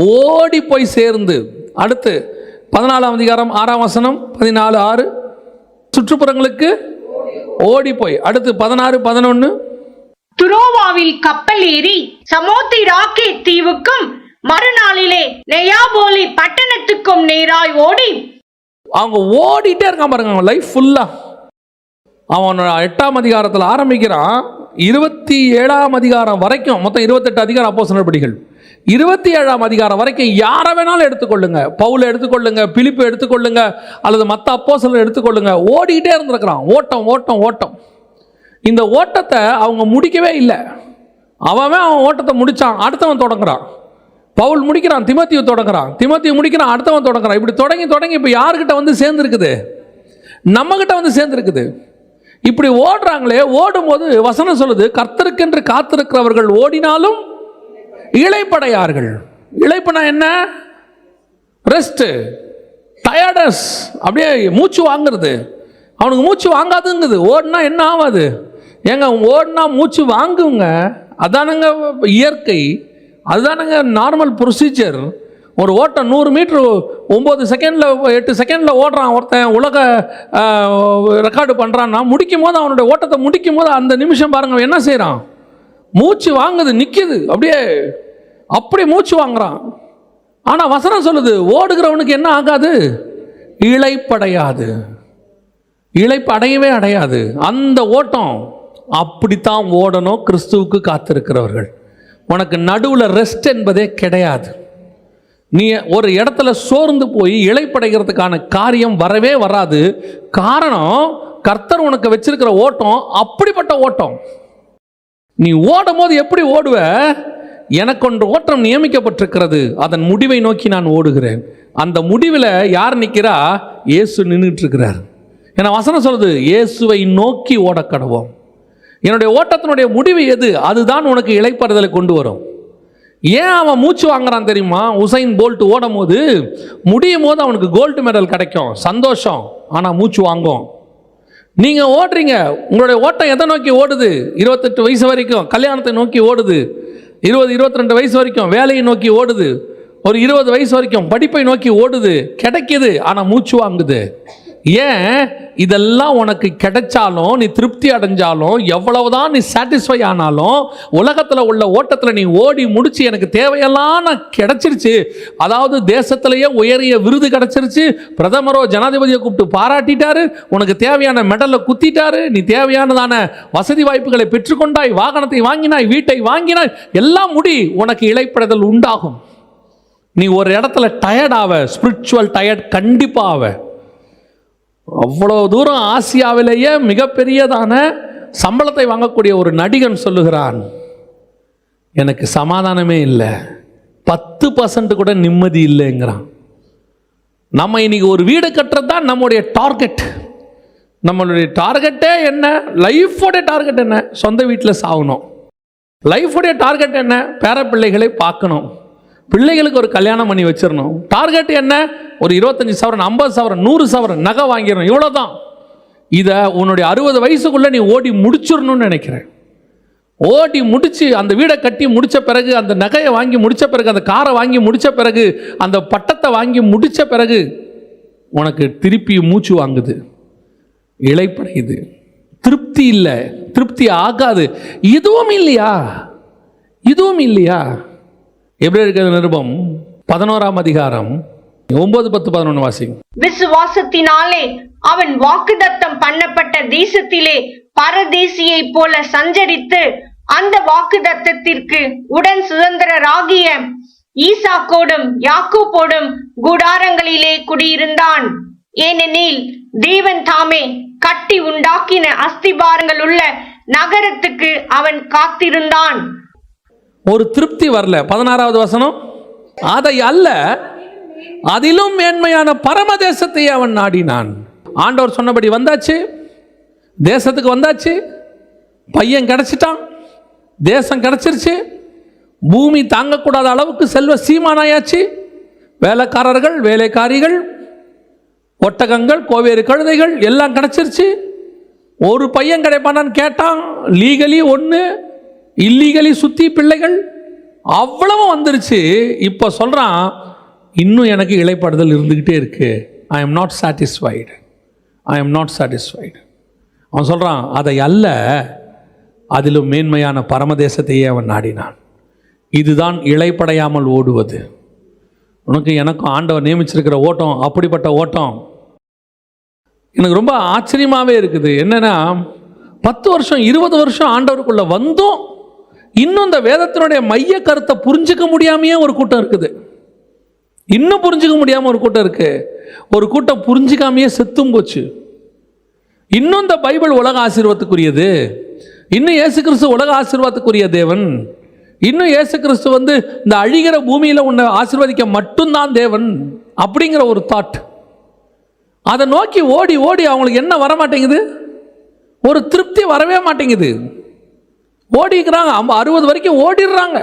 ஓடி போய் சேர்ந்து. அடுத்து 14ஆம் அதிகாரம் 6ஆம் வசனம் 14:6 சுற்றுப்புறங்களுக்கு ஓடி போய். அடுத்து 16:11 துரோவாவில் கப்பல் ஏறி சமோத்திராக்கே தீவுக்கும் மறுநாளிலே நெயாபோலி பட்டணத்துக்கும் நேராய் ஓடி. அவங்க ஓடிட்டே இருக்கான் பாருங்க. அவன் லைஃப் ஃபுல்லா. அவன் 8ஆம் அதிகாரத்தில் ஆரம்பிக்கிறான், 27ஆம் அதிகாரம் வரைக்கும், மொத்தம் 28 அதிகாரம் அப்போஸ்தலர் நடபடிகள். 27ஆம் அதிகாரம் வரைக்கும் யாரை வேணாலும் எடுத்துக்கொள்ளுங்க, பவுலை எடுத்துக்கொள்ளுங்க, பிலிப்பு எடுத்துக்கொள்ளுங்க, அல்லது மற்ற அப்போஸ்தலரை எடுத்துக்கொள்ளுங்க, ஓடிக்கிட்டே இருந்திருக்கிறான். ஓட்டம் ஓட்டம் ஓட்டம். இந்த ஓட்டத்தை அவங்க முடிக்கவே இல்லை. அவன் ஓட்டத்தை முடித்தான், அடுத்தவன் தொடங்குறான். பவுல் முடிக்கிறான், திமோத்தேயு தொடங்குறான், திமோத்தேயு முடிக்கிறான், அடுத்தவன் தொடங்குறான். இப்படி தொடங்கி இப்போ யாருக்கிட்ட சேர்ந்துருக்குது? நம்மகிட்ட சேர்ந்துருக்குது. இப்படி ஓடுறாங்களே. ஓடும்போது வசனம் சொல்லுது, கர்த்தருக்கென்று காத்திருக்கிறவர்கள் ஓடினாலும் இளைப்படையார்கள். இளைப்புனா என்ன? ரெஸ்ட், டயர்டஸ், அப்படியே மூச்சு வாங்குறது. அவனுக்கு மூச்சு வாங்காதுங்குது. ஓடினா என்ன ஆகாது? ஏங்க ஓடினா மூச்சு வாங்குங்க. அதானுங்க இயற்கை, அதுதானுங்க நார்மல் ப்ரொசீஜர். ஒரு ஓட்டம் 100 மீட்டர் 9 செகண்டில் 8 செகண்டில் ஓடுறான் ஒருத்தன், உலக ரெக்கார்டு பண்ணுறான்னா, முடிக்கும் போது அவனுடைய ஓட்டத்தை முடிக்கும் போது அந்த நிமிஷம் பாருங்க என்ன செய்கிறான்? மூச்சு வாங்குது, நிற்கிது, அப்படி மூச்சு வாங்குறான். ஆனால் வசனம் சொல்லுது, ஓடுகிறவனுக்கு என்ன ஆகாது? இளைப்படையாது. இளைப்பு அடையவே அடையாது. அந்த ஓட்டம் அப்படித்தான் ஓடணும் கிறிஸ்துவுக்கு காத்திருக்கிறவர்கள். உனக்கு நடுவில் ரெஸ்ட் என்பதே கிடையாது. நீ ஒரு இடத்துல சோர்ந்து போய் இளைப்படைகிறதுக்கான காரியம் வரவே வராது. காரணம், கர்த்தர் உனக்கு வச்சிருக்கிற ஓட்டம் அப்படிப்பட்ட ஓட்டம். நீ ஓடும் போது எப்படி ஓடுவ? எனக்கு ஒன்று ஓட்டம் நியமிக்கப்பட்டிருக்கிறது, அதன் முடிவை நோக்கி நான் ஓடுகிறேன். அந்த முடிவில் யார் நிற்கிறா? இயேசு நின்றுட்டு இருக்கிறார். ஏன்னா வசனம் சொல்லுது, இயேசுவை நோக்கி ஓடக்கடவோம். என்னுடைய ஓட்டத்தினுடைய முடிவு எது? அதுதான் உனக்கு இளைப்பாறுதலை கொண்டு வரும். ஏன் அவன் மூச்சு வாங்குறான் தெரியுமா? உசைன் போல்ட் ஓடும் போது முடியும் போது அவனுக்கு கோல்டு மெடல் கிடைக்கும், சந்தோஷம். ஆனால் மூச்சு வாங்கும். நீங்கள் ஓடுறீங்க, உங்களுடைய ஓட்டம் எதை நோக்கி ஓடுது? 28 வயசு வரைக்கும் கல்யாணத்தை நோக்கி ஓடுது, 20-22 வயசு வரைக்கும் வேலையை நோக்கி ஓடுது, ஒரு 20 வயசு வரைக்கும் படிப்பை நோக்கி ஓடுது, கிடைக்கிது, ஆனால் மூச்சு வாங்குது. ஏன்? இதெல்லாம் உனக்கு கிடைச்சாலும், நீ திருப்தி அடைஞ்சாலும், எவ்வளவுதான் நீ சாட்டிஸ்ஃபை ஆனாலும், உலகத்தில் உள்ள ஓட்டத்தில் நீ ஓடி முடிச்சு எனக்கு தேவையெல்லாம் நான் கிடைச்சிருச்சு, அதாவது தேசத்திலேயே உயரிய விருது கிடைச்சிருச்சு, பிரதமரோ ஜனாதிபதியை கூப்பிட்டு பாராட்டிட்டாரு, உனக்கு தேவையான மெடலை குத்திட்டாரு, நீ தேவையானதான வசதி வாய்ப்புகளை பெற்றுக்கொண்டாய், வாகனத்தை வாங்கினாய், வீட்டை வாங்கினாய், எல்லாம் முடி, உனக்கு இளைப்படைதல் உண்டாகும். நீ ஒரு இடத்துல டயர்ட் ஆவ, ஸ்பிரிச்சுவல் டயர்ட் கண்டிப்பாக ஆவ. அவ்வளோ தூரம் ஆசியாவிலேயே மிகப்பெரியதான சம்பளத்தை வாங்கக்கூடிய ஒரு நடிகன் சொல்லுகிறான், எனக்கு சமாதானமே இல்லை, 10% கூட நிம்மதி இல்லைங்கிறான். நம்ம இன்னைக்கு ஒரு வீடு கட்டுறது தான் நம்முடைய டார்கெட். நம்மளுடைய டார்கெட்டே என்ன? லைஃபோடைய டார்கெட் என்ன? சொந்த வீட்டில் சாகணும். லைஃபோடைய டார்கெட் என்ன? பேர பிள்ளைகளை பார்க்கணும், பிள்ளைகளுக்கு ஒரு கல்யாணம் பண்ணி வச்சிடணும். டார்கெட் என்ன? ஒரு 25 சவரன், 50 சவரன், 100 சவரன் நகை வாங்கிடணும், இவ்வளோதான். இதை உன்னுடைய 60 வயசுக்குள்ளே நீ ஓடி முடிச்சிடணும்னு நினைக்கிறேன். ஓடி முடிச்சு அந்த வீடை கட்டி முடித்த பிறகு, அந்த நகையை வாங்கி முடித்த பிறகு, அந்த காரை வாங்கி முடித்த பிறகு, அந்த பட்டத்தை வாங்கி முடித்த பிறகு உனக்கு திருப்பி மூச்சு வாங்குது, இளைப்படையுது, திருப்தி இல்லை, திருப்தி ஆகாது. இதுவும் இல்லையா? இதுவும் இல்லையா? எபிரேயர் நிருபம் 11ஆம் அதிகாரம் 9, 10, 11 வாசிங்க. விசுவாசத்தினாலே அவன் வாக்குத்தத்தம் பண்ணப்பட்ட தேசத்திலே பரதேசியை போல சஞ்சரித்து அந்த வாக்குத்தத்தத்திற்கு உடன் சுதந்திரராகிய ஈசாக்கோடும் யாக்கோபோடும் கூடாரங்களிலே குடியிருந்தான். ஏனெனில் தேவன் தாமே கட்டி உண்டாக்கின அஸ்திபாரங்கள் உள்ள நகரத்துக்கு அவன் காத்திருந்தான். ஒரு திருப்தி வரல. 16வது வசனம், அதை அல்ல அதிலும் மேன்மையான பரமதேசத்தை அவன் நாடினான். ஆண்டவர் சொன்னபடி வந்தாச்சு, தேசத்துக்கு வந்தாச்சு, பையன் கிடைச்சிட்டான், தேசம் கிடைச்சிருச்சு, பூமி தாங்கக்கூடாத அளவுக்கு செல்வ சீமானாயாச்சு, வேலைக்காரர்கள், வேலைக்காரிகள், ஒட்டகங்கள், கோவேறு கழுதைகள் எல்லாம் கிடைச்சிருச்சு. ஒரு பையன் கிடைப்பானான்னு கேட்டான், லீகலி ஒன்று, இல்லீகலி சுற்றி பிள்ளைகள், அவ்வளவு வந்துருச்சு. இப்போ சொல்கிறான், இன்னும் எனக்கு இளைப்பாறுதல் இருந்துக்கிட்டே இருக்கு. I am not satisfied, I am not satisfied. அவன் சொல்கிறான், அதை அல்ல அதிலும் மேன்மையான பரமதேசத்தையே அவன் நாடினான். இதுதான் இளைப்படையாமல் ஓடுவது. உனக்கு எனக்கும் ஆண்டவர் நியமிச்சிருக்கிற ஓட்டம் அப்படிப்பட்ட ஓட்டம். எனக்கு ரொம்ப ஆச்சரியமாகவே இருக்குது. என்னென்னா, 10 வருஷம் 20 வருஷம் ஆண்டவருக்குள்ளே வந்தும் இன்னும் இந்த வேதத்தினுடைய மைய கருத்தை புரிஞ்சிக்க முடியாமையே ஒரு கூட்டம் இருக்குது. இன்னும் புரிஞ்சிக்க முடியாமல் ஒரு கூட்டம் இருக்கு. ஒரு கூட்டம் புரிஞ்சிக்காமையே செத்தும் போச்சு. இன்னும் இந்த பைபிள் உலக ஆசீர்வாதத்துக்குரியது, இன்னும் இயேசு கிறிஸ்து உலக ஆசீர்வாதத்துக்குரிய தேவன், இன்னும் இயேசு கிறிஸ்து இந்த அழிகிற பூமியில் உன்னை ஆசீர்வதிக்க மட்டும்தான் தேவன் அப்படிங்கிற ஒரு தாட். அதை நோக்கி ஓடி ஓடி அவங்களுக்கு என்ன வர மாட்டேங்குது? ஒரு திருப்தி வரவே மாட்டேங்குது. ஓடிக்கிறாங்க, 60 வரைக்கும் ஓடிடுறாங்க.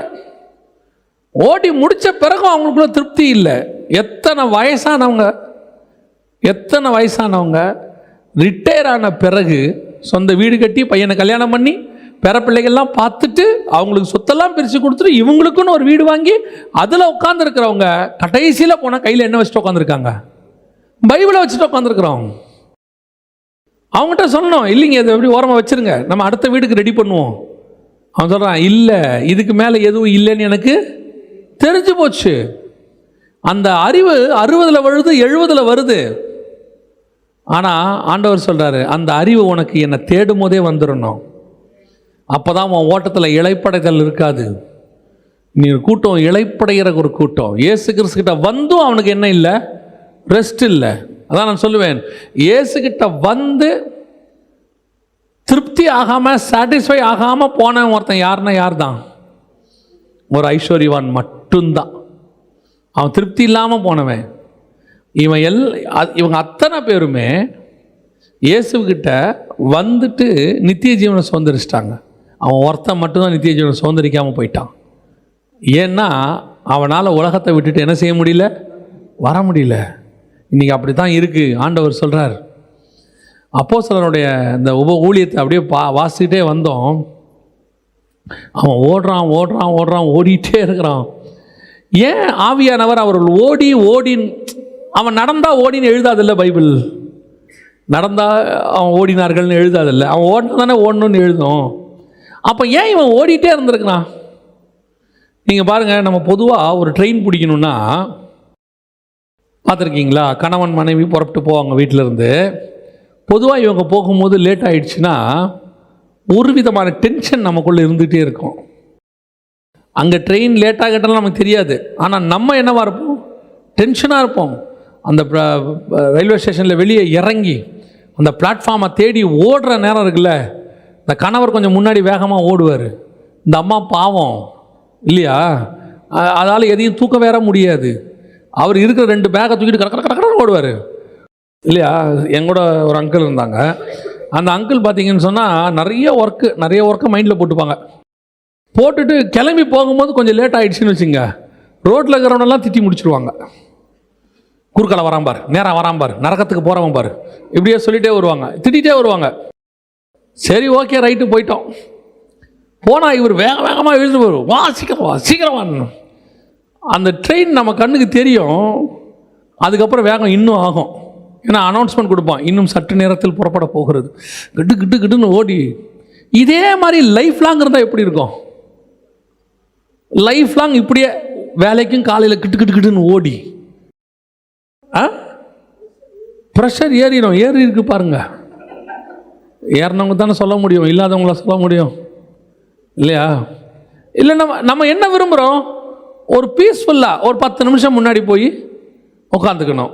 ஓடி முடித்த பிறகும் அவங்களுக்குள்ள திருப்தி இல்லை. எத்தனை வயசானவங்க ரிட்டையர் ஆன பிறகு சொந்த வீடு கட்டி பையனை கல்யாணம் பண்ணி பேர பிள்ளைகள்லாம் பார்த்துட்டு அவங்களுக்கு சொத்தெல்லாம் பிரித்து கொடுத்துட்டு இவங்களுக்குன்னு ஒரு வீடு வாங்கி அதில் உட்காந்துருக்கிறவங்க கடைசியில் போனால் கையில் என்ன வச்சுட்டு உட்காந்துருக்காங்க? பைபிளை வச்சுட்டு உட்காந்துருக்குறோம். அவங்ககிட்ட சொன்னோம், இல்லைங்க இதை எப்படி ஓரமாக வச்சுருங்க, நம்ம அடுத்த வீட்டுக்கு ரெடி பண்ணுவோம். அவன் சொல்கிறான், இல்லை இதுக்கு மேலே எதுவும் இல்லைன்னு எனக்கு தெரிஞ்சு போச்சு. அந்த அறிவு 60 வருது, 70 வருது. ஆனால் ஆண்டவர் சொல்கிறாரு, அந்த அறிவு உனக்கு என்னை தேடும் போதே வந்துடணும். அப்போ தான் உன் ஓட்டத்தில் இளைப்படைதல் இருக்காது. நீ ஒரு கூட்டம் இளைப்படைகிற ஒரு கூட்டம். இயேசு கிறிஸ்துக்கிட்ட வந்தும் அவனுக்கு என்ன இல்லை? ரெஸ்ட் இல்லை. அதான் நான் சொல்லுவேன், இயேசுக்கிட்ட வந்து திருப்தி ஆகாமல் சாட்டிஸ்ஃபை ஆகாமல் போன ஒருத்தன் யாருன்னா யார் தான்? ஒரு ஐஸ்வர்யவான் மட்டும்தான். அவன் திருப்தி இல்லாமல் போனவன். இவங்க அத்தனை பேருமே இயேசுக்கிட்ட வந்துட்டு நித்திய ஜீவனை சுதந்திரிச்சிட்டாங்க. அவன் ஒருத்தன் மட்டும்தான் நித்திய ஜீவனை சுதந்திரிக்காமல் போயிட்டான். ஏன்னா அவனால் உலகத்தை விட்டுட்டு என்ன செய்ய முடியல, வர முடியல. இன்றைக்கி அப்படி தான் இருக்குது. ஆண்டவர் சொல்கிறார். அப்போஸ்தலருடைய இந்த ஊழியத்தை அப்படியே வாசிக்கிட்டே வந்தோம். அவன் ஓடுறான் ஓடிட்டே இருக்கிறான். ஏன் ஆவியானவர் அவர்கள் ஓடின்னு அவன் நடந்தால் ஓடின்னு எழுதாதில்ல பைபிள். நடந்தால் அவன் ஓடினார்கள்னு எழுதாதில்ல. அவன் ஓடினா தானே ஓடணும்னு எழுதும். அப்போ ஏன் இவன் ஓடிட்டே இருந்திருக்கிறான்? நீங்கள் பாருங்கள், நம்ம பொதுவாக ஒரு ட்ரெயின் பிடிக்கணுன்னா பார்த்துருக்கீங்களா? கணவன் மனைவி புறப்பட்டு போவாங்க வீட்டிலேருந்து. பொதுவாக இவங்க போகும்போது லேட் ஆகிடுச்சுன்னா ஒரு விதமான டென்ஷன் நமக்குள்ளே இருந்துகிட்டே இருக்கும். அங்கே ட்ரெயின் லேட் ஆகிட்டாலும் நமக்கு தெரியாது. ஆனால் நம்ம என்னவாக இருப்போம், டென்ஷனாக இருப்போம். அந்த ரயில்வே ஸ்டேஷனில் வெளியே இறங்கி அந்த பிளாட்ஃபார்மை தேடி ஓடுற நேரம் இருக்குல்ல, இந்த கணவர் கொஞ்சம் முன்னாடி வேகமாக ஓடுவார். இந்த அம்மா பாவம் இல்லையா, அதால் எதையும் தூக்க வேற முடியாது. அவர் இருக்கிற 2 பேக்கை தூக்கிட்டு கடற்கரை ஓடுவார் இல்லையா. எங்கூட ஒரு அங்கிள் இருந்தாங்க. அந்த அங்கிள் பார்த்தீங்கன்னு சொன்னால் நிறைய ஒர்க்கை மைண்டில் போட்டுப்பாங்க. போட்டுட்டு கிளம்பி போகும்போது கொஞ்சம் லேட் ஆகிடுச்சின்னு வச்சுங்க, ரோட்டில் இருக்கிறவனெல்லாம் திட்டி முடிச்சுடுவாங்க. குறுக்கால வரான் பார், நேராக வரான் பார், நரகத்துக்கு போகிறவன் பார், இப்படியே சொல்லிகிட்டே வருவாங்க, திட்டிகிட்டே வருவாங்க. சரி ஓகே ரைட்டு போயிட்டோம். போனால் இவர் வேகமாக எழுந்து வரும், வா சீக்கிரம். அந்த ட்ரெயின் நம்ம கண்ணுக்கு தெரியும். அதுக்கப்புறம் வேகம் இன்னும் ஆகும். ஏன்னா அனௌன்ஸ்மெண்ட் கொடுப்பான், இன்னும் சற்று நேரத்தில் புறப்பட போகிறது, கிட்டுன்னு ஓடி. இதே மாதிரி லைஃப் லாங் இருந்தால் எப்படி இருக்கும்? லைஃப் லாங் இப்படியே வேலைக்கும் காலையில் கிட்டுன்னு ஓடி ப்ரெஷர் ஏறி இருக்கு பாருங்க. ஏறினவங்க தானே சொல்ல முடியும், இல்லாதவங்கள சொல்ல முடியும் இல்லையா? இல்லை நம்ம என்ன விரும்புகிறோம்? ஒரு பீஸ்ஃபுல்லாக ஒரு 10 நிமிஷம் முன்னாடி போய் உட்காந்துக்கணும்.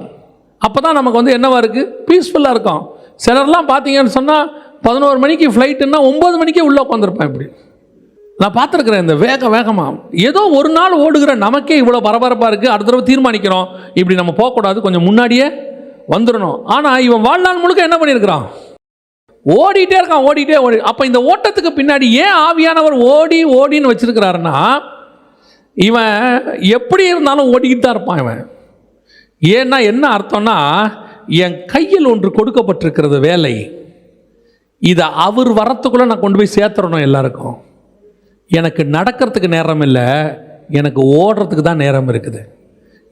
அப்போ தான் நமக்கு வந்து என்னவா இருக்குது, பீஸ்ஃபுல்லாக இருக்கும். சிலர்லாம் பார்த்தீங்கன்னு சொன்னால் 11 மணிக்கு ஃப்ளைட்டுன்னா 9 மணிக்கே உள்ளே உட்காந்துருப்பேன். இப்படி நான் பார்த்துருக்குறேன். இந்த வேகமாக ஏதோ ஒரு நாள் ஓடுகிற நமக்கே இவ்வளோ பரபரப்பாக இருக்குது. அடுத்த தடவை தீர்மானிக்கிறோம், இப்படி நம்ம போகக்கூடாது, கொஞ்சம் முன்னாடியே வந்துடணும். ஆனால் இவன் வாழ்நாள் முழுக்க என்ன பண்ணியிருக்கிறான், ஓடிட்டே இருக்கான். அப்போ இந்த ஓட்டத்துக்கு பின்னாடி ஏன் ஆவியானவர் ஓடின்னு வச்சிருக்கிறாருன்னா, இவன் எப்படி இருந்தாலும் ஓடிக்கிட்டு தான் இருப்பான் இவன். ஏன்னா என்ன அர்த்தம்னா, என் கையில் ஒன்று கொடுக்கப்பட்டிருக்கிறது வேலை, இதை அவர் வரத்துக்குள்ளே நான் கொண்டு போய் சேர்த்துடணும் எல்லாருக்கும். எனக்கு நடக்கிறதுக்கு நேரம் இல்லை, எனக்கு ஓடுறதுக்கு தான் நேரம் இருக்குது.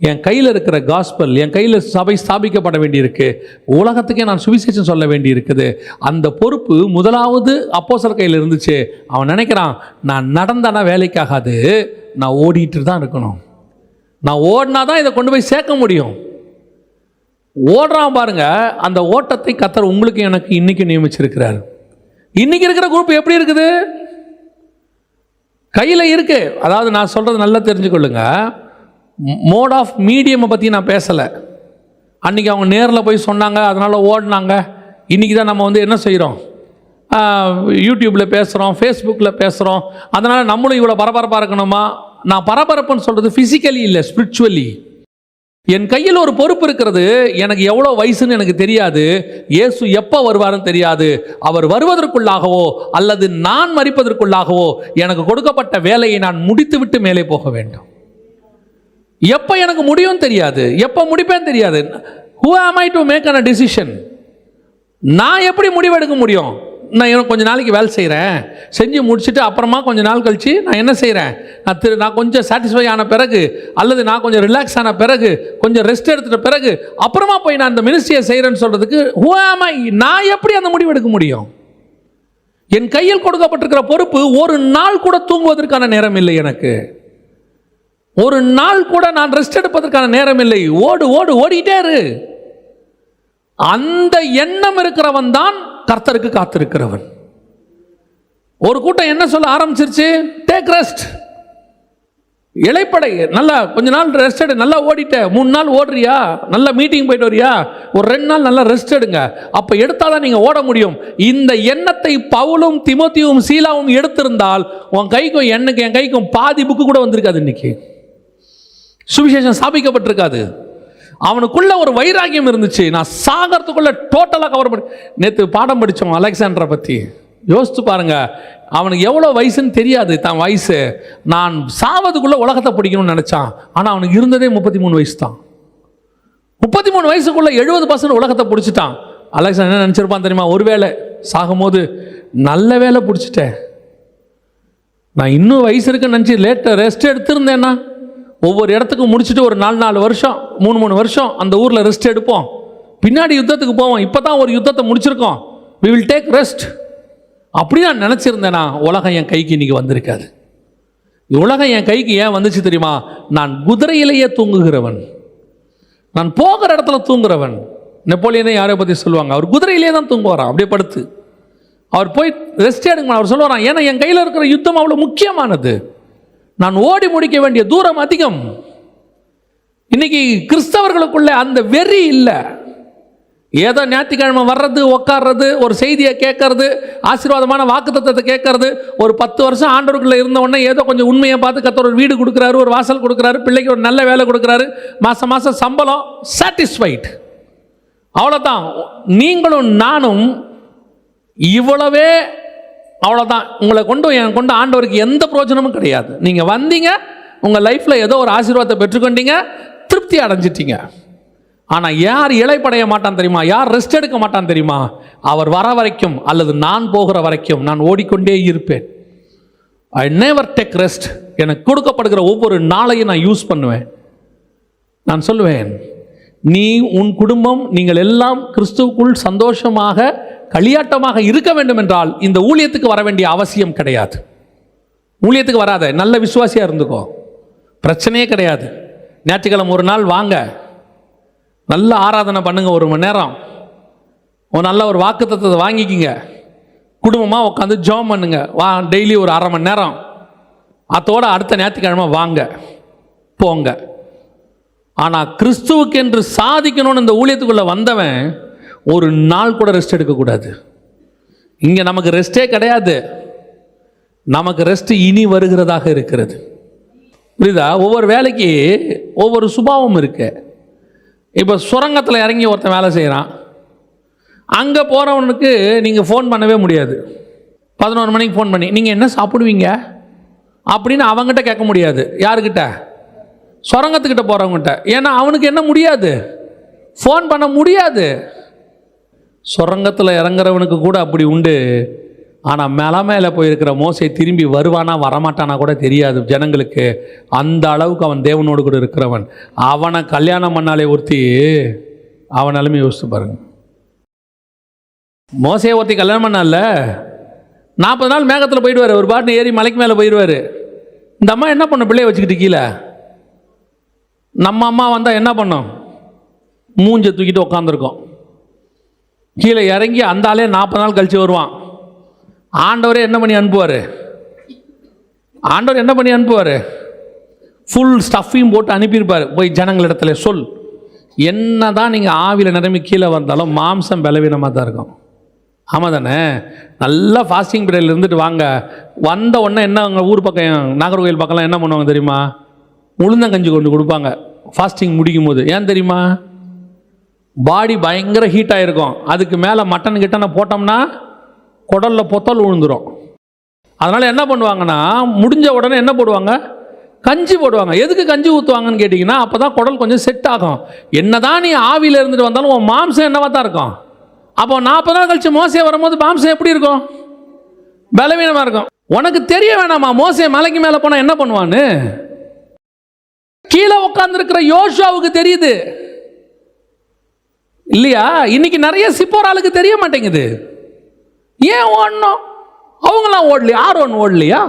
என் கையில் இருக்கிற காஸ்பல், என் கையில் சபை ஸ்தாபிக்கப்பட வேண்டியிருக்கு, உலகத்துக்கே நான் சுவிசேஷம் சொல்ல வேண்டி இருக்குது. அந்த பொறுப்பு முதலாவது அப்போஸ்தலர் கையில் இருந்துச்சு. அவன் நினைக்கிறான், நான் நடந்தானா வேலைக்காகாது, நான் ஓடிட்டு தான் இருக்கணும். நான் ஓடினா தான் இதை கொண்டு போய் சேர்க்க முடியும். ஓடுறான் பாருங்க. அந்த ஓட்டத்தை கர்த்தர் உங்களுக்கு எனக்கு இன்னைக்கு நியமிச்சிருக்கிறார். இன்னைக்கு இருக்கிற குரூப் எப்படி இருக்குது? கையில் இருக்கு. அதாவது நான் சொல்றது நல்லா தெரிஞ்சுக்கொள்ளுங்க. மோட் ஆஃப் மீடியமை பற்றி நான் பேசலை. அன்றைக்கி அவங்க நேரில் போய் சொன்னாங்க, அதனால் ஓடினாங்க. இன்றைக்கி தான் நம்ம வந்து என்ன செய்கிறோம், யூடியூப்பில் பேசுகிறோம், ஃபேஸ்புக்கில் பேசுகிறோம். அதனால் நம்மளும் இவ்வளோ பரபரப்பாக இருக்கணுமா? நான் பரபரப்புன்னு சொல்கிறது ஃபிசிக்கலி இல்லை, ஸ்பிரிச்சுவலி. என் கையில் ஒரு பொறுப்பு இருக்கிறது. எனக்கு எவ்வளோ வயசுன்னு எனக்கு தெரியாது, இயேசு எப்போ வருவாருன்னு தெரியாது. அவர் வருவதற்குள்ளாகவோ அல்லது நான் மரிப்பதற்குள்ளாகவோ எனக்கு கொடுக்கப்பட்ட வேலையை நான் முடித்துவிட்டு மேலே போக வேண்டும். எப்போ எனக்கு முடியும் தெரியாது, எப்போ முடிப்பேன்னு தெரியாது. Who am I to make a decision? நான் எப்படி முடிவெடுக்க முடியும்? நான் கொஞ்சம் நாளைக்கு வேலை செய்கிறேன், செஞ்சு முடிச்சுட்டு அப்புறமா கொஞ்சம் நாள் கழித்து நான் என்ன செய்கிறேன், நான் கொஞ்சம் சாட்டிஸ்ஃபை ஆன பிறகு அல்லது நான் கொஞ்சம் ரிலாக்ஸ் ஆன பிறகு கொஞ்சம் ரெஸ்ட் எடுத்துட்ட பிறகு அப்புறமா போய் நான் இந்த மினிஸ்ட்ரியை செய்கிறேன்னு சொல்கிறதுக்கு who am I? நான் எப்படி அந்த முடிவெடுக்க முடியும்? என் கையில் கொடுக்கப்பட்டிருக்கிற பொறுப்பு. ஒரு நாள் கூட தூங்குவதற்கான நேரம் இல்லை எனக்கு. ஒரு நாள் கூட நான் ரெஸ்ட் எடுப்பதற்கான நேரம் இல்லை. ஓடிட்டே இரு. அந்த எண்ணம் இருக்கிறவன் தான் கர்த்தருக்கு காத்திருக்கிறவன். ஒரு கூட்டம் என்ன சொல்ல ஆரம்பிச்சிருச்சு, டேக் ரெஸ்ட். இளைப்படை, நல்லா கொஞ்ச நாள் ரெஸ்ட் எடு. நல்லா ஓடிட்ட, 3 நாள் ஓடுறியா, நல்லா மீட்டிங் போயிட்டு வரியா, ஒரு 2 நாள் நல்லா ரெஸ்ட் எடுங்க. அப்போ எடுத்தாதான் நீங்கள் ஓட முடியும். இந்த எண்ணத்தை பவுலும் தீமோத்தேயுவும் சீலாவும் எடுத்திருந்தால் உன் கைக்கும் என் கைக்கும் பாதி புக்கு கூட வந்திருக்காது. இன்னைக்கு சுவிசேஷம் ஸ்தாபிக்கப்பட்டிருக்காது. அவனுக்குள்ள ஒரு வைராகியம் இருந்துச்சு. நான் சாகரத்துக்குள்ள டோட்டலாக கவர் பண்ணி. நேற்று பாடம் படித்தோம் அலெக்சாண்டரை பற்றி. யோசித்து பாருங்க, அவனுக்கு எவ்வளோ வயசுன்னு தெரியாது. தான் வயசு, நான் சாவதுக்குள்ள உலகத்தை பிடிக்கணும்னு நினச்சான். ஆனால் அவனுக்கு இருந்ததே 33 வயசு தான். 33 வயசுக்குள்ள 70% உலகத்தை பிடிச்சிட்டான். அலெக்சாண்டர் என்ன நினச்சிருப்பான் தெரியுமா? ஒருவேளை சாகும்போது நல்ல வேலை பிடிச்சிட்டேன், நான் இன்னும் வயசு இருக்குன்னு நினச்சி லேட்டாக ரெஸ்ட் எடுத்திருந்தேன்னா, ஒவ்வொரு இடத்துக்கும் முடிச்சுட்டு ஒரு 4 வருஷம் 3 வருஷம் அந்த ஊரில் ரெஸ்ட் எடுப்போம், பின்னாடி யுத்தத்துக்கு போவோம், இப்போ தான் ஒரு யுத்தத்தை முடிச்சிருக்கோம், we will take rest. அப்படி நான் நினச்சிருந்தேனா உலகம் என் கைக்கு இன்னைக்கு வந்திருக்காது. உலகம் என் கைக்கு ஏன் வந்துச்சு தெரியுமா? நான் குதிரையிலேயே தூங்குகிறவன், நான் போகிற இடத்துல தூங்குறவன். நெப்போலியனே யாரை பற்றி சொல்லுவாங்க, அவர் குதிரையிலே தான் தூங்குவாராம், அப்படியே படுத்து. அவர் போய் ரெஸ்ட் எடுங்க அவர் சொல்லுவாராம். ஏன்னா என் கையில் இருக்கிற யுத்தம் அவ்வளோ முக்கியமானது, நான் ஓடி முடிக்க வேண்டிய தூரம் அதிகம். இன்னைக்கு கிறிஸ்தவர்களுக்குள்ள அந்த வெறி இல்லை. ஏதோ ஞாயிற்றுக்கிழமை வர்றது, உட்கார்றது, ஒரு செய்தியை கேட்கறது, ஆசீர்வாதமான வாக்குத்தத்தத்தை கேட்கறது, ஒரு 10 வருஷம் ஆண்டவருக்குள்ளே இருந்த உடனே ஏதோ கொஞ்சம் உண்மையை பார்த்து கர்த்தர் ஒரு வீடு கொடுக்குறாரு, ஒரு வாசல் கொடுக்குறாரு, பிள்ளைக்கு ஒரு நல்ல வேலை கொடுக்குறாரு, மாதம் மாதம் சம்பளம், சாட்டிஸ்ஃபைட், அவ்வளோதான். நீங்களும் நானும் இவ்வளவே, அவ்வளோதான். உங்களை கொண்டு ஆண்டவருக்கு எந்த பிரயோஜனமும் கிடையாது. நீங்கள் வந்தீங்க, உங்கள் லைஃப்பில் ஏதோ ஒரு ஆசீர்வாதத்தை பெற்றுக்கொண்டீங்க, திருப்தி அடைஞ்சிட்டீங்க. ஆனால் யார் இளைப்படைய மாட்டான் தெரியுமா? யார் ரெஸ்ட் எடுக்க மாட்டான் தெரியுமா? அவர் வர வரைக்கும் அல்லது நான் போகிற வரைக்கும் நான் ஓடிக்கொண்டே இருப்பேன். I never take rest. எனக்கு கொடுக்கப்படுகிற ஒவ்வொரு நாளையும் நான் யூஸ் பண்ணுவேன். நான் சொல்லுவேன், நீ, உன் குடும்பம், நீங்கள் எல்லாம் கிறிஸ்துவுக்குள் சந்தோஷமாக களியாட்டமாக இருக்க வேண்டும் என்றால் இந்த ஊழியத்துக்கு வர வேண்டிய அவசியம் கிடையாது. ஊழியத்துக்கு வராத, நல்ல விசுவாசியாக இருந்துக்கோ, பிரச்சனையே கிடையாது. ஞாயிற்றுக்கிழமை ஒரு நாள் வாங்க, நல்ல ஆராதனை பண்ணுங்க, 1 மணி நேரம், நல்ல ஒரு வாக்குத்தத்தத்தை வாங்கிக்கிங்க, குடும்பமாக உட்காந்து ஜெபம் பண்ணுங்க, டெய்லி ஒரு 1/2 மணி நேரம். அதோட அடுத்த ஞாயிற்றுக்கிழமை வாங்க போங்க. ஆனால் கிறிஸ்துவுக்கு என்று சாதிக்கணும்னு இந்த ஊழியத்துக்குள்ளே வந்தவன் ஒரு நாள் கூட ரெஸ்ட் எடுக்கக்கூடாது. இங்கே நமக்கு ரெஸ்டே கிடையாது. நமக்கு ரெஸ்ட் இனி வருகிறதாக இருக்கிறது. புரியுதா? ஒவ்வொரு வேலைக்கு ஒவ்வொரு சுபாவம் இருக்கு. இப்போ சுரங்கத்தில் இறங்கி ஒருத்தன் வேலை செய்கிறான், அங்கே போகிறவனுக்கு நீங்கள் ஃபோன் பண்ணவே முடியாது. 11 மணிக்கு ஃபோன் பண்ணி நீங்கள் என்ன சாப்பிடுவீங்க அப்படின்னு அவங்ககிட்ட கேட்க முடியாது. யாருக்கிட்ட? சுரங்கத்துக்கிட்ட போகிறவங்ககிட்ட. ஏன்னா அவனுக்கு என்ன முடியாது, ஃபோன் பண்ண முடியாது. சுரங்கத்தில் இறங்குறவனுக்கு கூட அப்படி உண்டு. ஆனால் மேலே போயிருக்கிற மோசே திரும்பி வருவானா வரமாட்டானா கூட தெரியாது ஜனங்களுக்கு. அந்த அளவுக்கு அவன் தேவனோடு கூட இருக்கிறவன். அவனை கல்யாணம் பண்ணாலே ஒருத்தி, அவன் நிலைமை யோசித்து பாருங்க. மோசையை ஒருத்தி கல்யாணம் பண்ணால 40 நாள் மேகத்தில் போயிடுவார், ஒரு பாட்டு ஏறி மலைக்கு மேலே போயிடுவார். இந்த அம்மா என்ன பண்ணும்? பிள்ளைய வச்சுக்கிட்டு கீழே. நம்ம அம்மா வந்தால் என்ன பண்ணோம்? மூஞ்சை தூக்கிட்டு உட்காந்துருக்கோம். கீழே இறங்கி அந்த ஆளே 40 நாள் கழித்து வருவான். ஆண்டவரே என்ன பண்ணி அனுப்புவார்? ஆண்டவர் என்ன பண்ணி அனுப்புவார்? ஃபுல் ஸ்டஃப்பையும் போட்டு அனுப்பியிருப்பார். போய் ஜனங்களிடத்துல சொல், என்ன தான் நீங்கள் ஆவியில் நிரம்பி கீழே வந்தாலும் மாம்சம் பலவீனமாக தான் இருக்கும். ஆமாம் தானே? நல்லா ஃபாஸ்டிங் பீரியடில் இருந்துட்டு வாங்க. வந்த உடனே என்ன, அவங்க ஊர் பக்கம் நாகர்கோவில் பக்கம்லாம் என்ன பண்ணுவாங்க தெரியுமா? உளுந்தங்கஞ்சி கொண்டு கொடுப்பாங்க ஃபாஸ்டிங் முடிக்கும் போது. ஏன் தெரியுமா? பாடி பயங்கர ஹீட்டாக இருக்கும். அதுக்கு மேலே மட்டன் கிட்டனை போட்டோம்னா குடலில் பொத்தல் விழுந்துடும். அதனால் என்ன பண்ணுவாங்கன்னா, முடிஞ்ச உடனே என்ன போடுவாங்க? கஞ்சி போடுவாங்க. எதுக்கு கஞ்சி ஊற்றுவாங்கன்னு கேட்டிங்கன்னா, அப்போ தான் குடல் கொஞ்சம் செட் ஆகும். என்ன தான் நீ ஆவியில் இருந்துட்டு வந்தாலும் உன் மாம்சம் என்னவா தான் இருக்கும். அப்போ 40 நாள் கழிச்சு மோசே வரும்போது மாம்சம் எப்படி இருக்கும்? பலவீனமாக இருக்கும். உனக்கு தெரிய வேணாமா மோசே மலைக்கு மேலே போனால் என்ன பண்ணுவான்னு? கீழே உட்காந்துருக்கிற யோசுவாவுக்கு தெரியுது இல்லையா? இன்னைக்கு நிறைய சிப்போராளுக்கு தெரிய மாட்டேங்குது. ஏன் ஓடணும்? அவங்களாம் ஓடலையா? ஆரோன் ஓடலையா?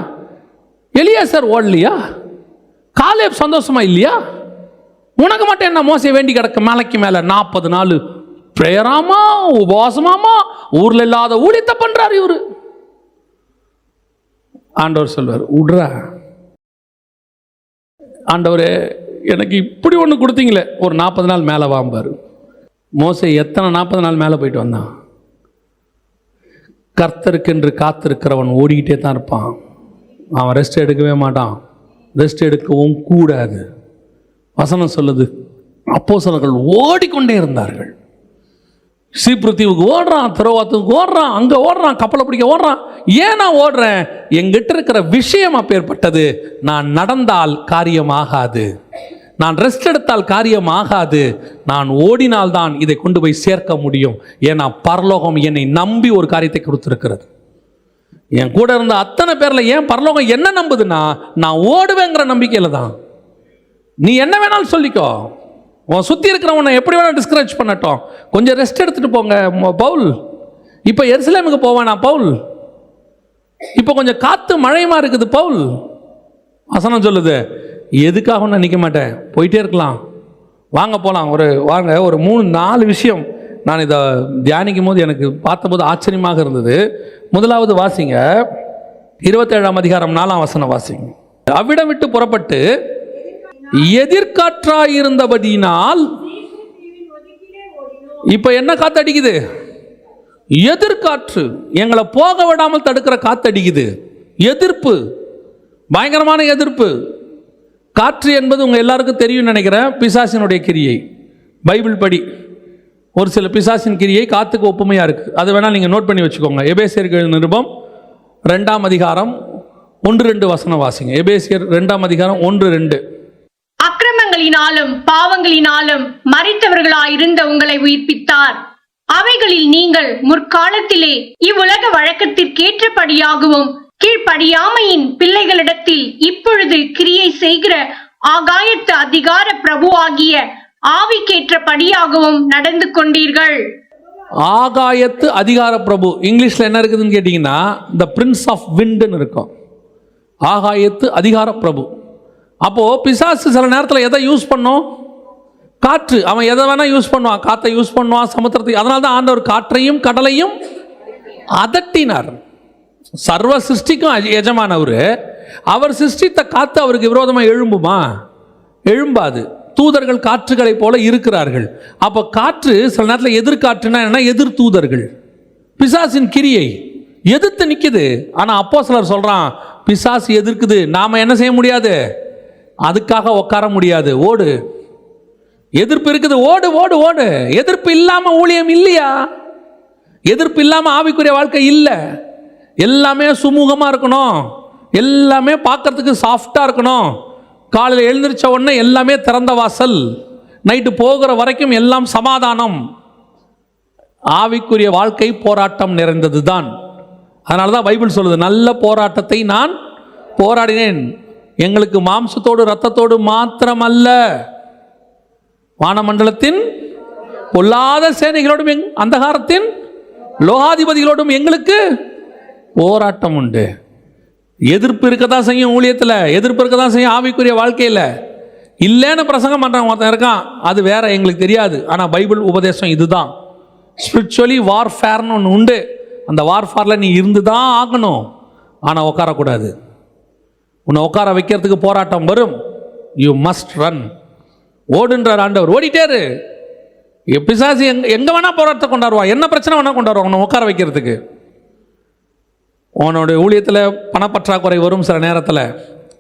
எலியாசர் ஓடலையா? காலேப் சந்தோஷமா இல்லையா? உனக்கு மட்டும் என்ன மோசே வேண்டி கிடக்க மலைக்கு மேலே 40 நாள் பிரேயராமா, உபவாசமாமா, ஊரில் இல்லாத ஊழியத்தை பண்றாரு இவரு. ஆண்டவர் சொல்வார், விட்றா, ஆண்டவரே எனக்கு இப்படி ஒன்று கொடுத்தீங்களே, ஒரு 40 நாள் மேலே வாம்பார். மோசே எத்தனை 40 நாள் மேலே போயிட்டு வந்தான்? கர்த்தருக்கென்று காத்திருக்கிறவன் ஓடிக்கிட்டே தான் இருப்பான். அவன் ரெஸ்ட் எடுக்கவே மாட்டான், ரெஸ்ட் எடுக்கவும் கூடாது. வசனம் சொல்லுது, அப்போஸ்தலர்கள் ஓடிக்கொண்டே இருந்தார்கள். சீப்ரு தீவுக்கு ஓடுறான், திரோவாத்துக்கு ஓடுறான், அங்கே ஓடுறான், கப்பலை பிடிக்க ஓடுறான். ஏன் நான் ஓடுறேன்? எங்கிட்ட இருக்கிற விஷயம் அப்பேற்பட்டது. நான் நடந்தால் காரியம் ஆகாது, நான் ரெஸ்ட் எடுத்தால் காரியம் ஆகாது, நான் ஓடினால்தான் இதை கொண்டு போய் சேர்க்க முடியும். ஏன்னா பரலோகம் என்னை நம்பி ஒரு காரியத்தை கொடுத்துருக்கிறது. என் கூட இருந்த அத்தனை பேரில் ஏன் பரலோகம் என்ன நம்புதுன்னா, நான் ஓடுவேங்கிற நம்பிக்கையில் தான். நீ என்ன வேணாலும் சொல்லிக்கோ, உன் சுற்றி இருக்கிறவனை எப்படி வேணால் டிஸ்கரேஜ் பண்ணட்டும், கொஞ்சம் ரெஸ்ட் எடுத்துகிட்டு போங்க. பவுல் இப்போ எருசலேமுக்கு போவானா? பவுல் இப்போ கொஞ்சம் காற்று மழையுமா இருக்குது. பவுல் வசனம் சொல்லுது, எதுக்காக நான் நிற்க மாட்டேன், போயிட்டே இருக்கலாம், வாங்க போகலாம். வாங்க ஒரு 3-4 விஷயம் நான் இதை தியானிக்கும் போது எனக்கு பார்த்தபோது ஆச்சரியமாக இருந்தது. முதலாவது வாசிங்க, 27ஆம் அதிகாரம் 4ஆம் வசனம் வாசிங்க. அவ்விடம் விட்டு புறப்பட்டு எதிர்காற்றாயிருந்தபடியினால், இப்ப என்ன காத்து அடிக்குது? எதிர்காற்று, எங்களை போக விடாமல் தடுக்கிற காத்து அடிக்குது. எதிர்ப்பு, பயங்கரமான எதிர்ப்பு. காற்று என்பது உங்க எல்லாருக்கும் தெரியும் நினைக்கிறேன், பிசாசினுடைய கிரியை. பைபிள் படி ஒரு சில பிசாசின் கிரியை காத்துக்கு ஒப்புமையா இருக்கு. அது வேணா நீங்க நோட் பண்ணி வச்சுக்கோங்க. எபேசியர்கள் நிருபம் 2ஆம் அதிகாரம் 1-2 வசனம் வாசிங்க. எபேசியர் 2ஆம் அதிகாரம் 1-2. அக்கிரமங்களினாலும் பாவங்களினாலும் மரித்தவர்களாயிருந்த உங்களை உயிர்ப்பித்தார். அவைகளில் நீங்கள் முற்காலத்திலே இவ்வுலக வழக்கத்திற்கேற்றபடியாகவும் கீழ்ப்படியாமையின் பிள்ளைகளிடத்தில் இப்பொழுது கிரியை செய்கிற ஆகாயத்து அதிகார பிரபுவாகிய ஆவிக்கேற்றபடியாகவும் நடந்து கொண்டீர்கள். ஆகாயத்து அதிகார பிரபு இங்கிலீஷ்ல என்ன இருக்குதுன்னு கேட்டீங்கன்னா, த பிரின்ஸ் ஆஃப் விண்ட்னு இருக்கும். ஆகாயத்து அதிகார பிரபு. அப்போ பிசாசு சில நேரத்தில் எதை யூஸ் பண்ணும்? காற்று. அவன் எதை வேணா யூஸ் பண்ணுவான், காற்றை யூஸ் பண்ணுவான், சமுத்திரத்தை. அதனால தான் ஆண்டவர் காற்றையும் கடலையும் அதட்டினார். சர்வ சிருஷ்டிக்கும் எஜமானவர். அவர் சிருஷ்டித்த காற்று அவருக்கு விரோதமாக எழும்புமா? எழும்பாது. தூதர்கள் காற்றுகளை போல இருக்கிறார்கள். அப்போ காற்று சில நேரத்தில் எதிர்காற்றுனா என்ன? எதிர் தூதர்கள், பிசாசின் கிரியை எதிர்த்து நிற்குது. ஆனால் அப்போஸ்தலர் சொல்றான், பிசாசு எதிர்க்குது, நாம என்ன செய்ய முடியாது, அதுக்காக உட்கார முடியாது. ஓடு. எதிர்ப்பு இருக்குது, ஓடு ஓடு ஓடு. எதிர்ப்பு இல்லாம ஊழியம் இல்லையா? எதிர்ப்பு இல்லாம ஆவிக்குரிய வாழ்க்கை இல்லை. எல்லாமே சுமூகமா இருக்கணும், எல்லாமே பார்க்கறதுக்கு சாஃப்டா இருக்கணும். காலையில் எழுந்திரிச்ச உடனே எல்லாமே திறந்த வாசல், நைட்டு போகிற வரைக்கும் எல்லாம் சமாதானம். ஆவிக்குரிய வாழ்க்கை போராட்டம் நிறைந்தது தான். அதனால தான் பைபிள் சொல்லுது, நல்ல போராட்டத்தை நான் போராடினேன். எங்களுக்கு மாம்சத்தோடு இரத்தத்தோடு மாத்திரமல்ல, வானமண்டலத்தின் பொல்லாத சேனைகளோடும் அந்தகாரத்தின் லோகாதிபதிகளோடும் எங்களுக்கு போராட்டம் உண்டு. எதிர்ப்பு இருக்கதான் செய்யும் ஊழியத்தில், எதிர்ப்பு இருக்கதான் செய்யும் ஆவிக்குரிய வாழ்க்கையில். இல்லைன்னு பிரசங்கம் பண்ணுறான் ஒருத்தன் இருக்கான், அது வேற, எங்களுக்கு தெரியாது. ஆனால் பைபிள் உபதேசம் இதுதான். ஸ்பிரிச்சுவலி வார்ஃபேர்னு ஒன்று உண்டு. அந்த வார்ஃபேரில் நீ இருந்து தான் ஆகணும். ஆனால் உட்காரக்கூடாது. உன்னை உட்கார வைக்கிறதுக்கு போராட்டம் வரும். You must run. ஓடுன்றார் ஆண்டவர், ஓடிட்டேரு. பிசாசு எங்கே வேணால் போராட்டத்தை கொண்டாடுவான், என்ன பிரச்சனை வேணால் கொண்டாடுவான் உன்னை உட்கார வைக்கிறதுக்கு. உன்னோட ஊழியத்தில் பணப்பற்றாக்குறை வரும், சில நேரத்தில்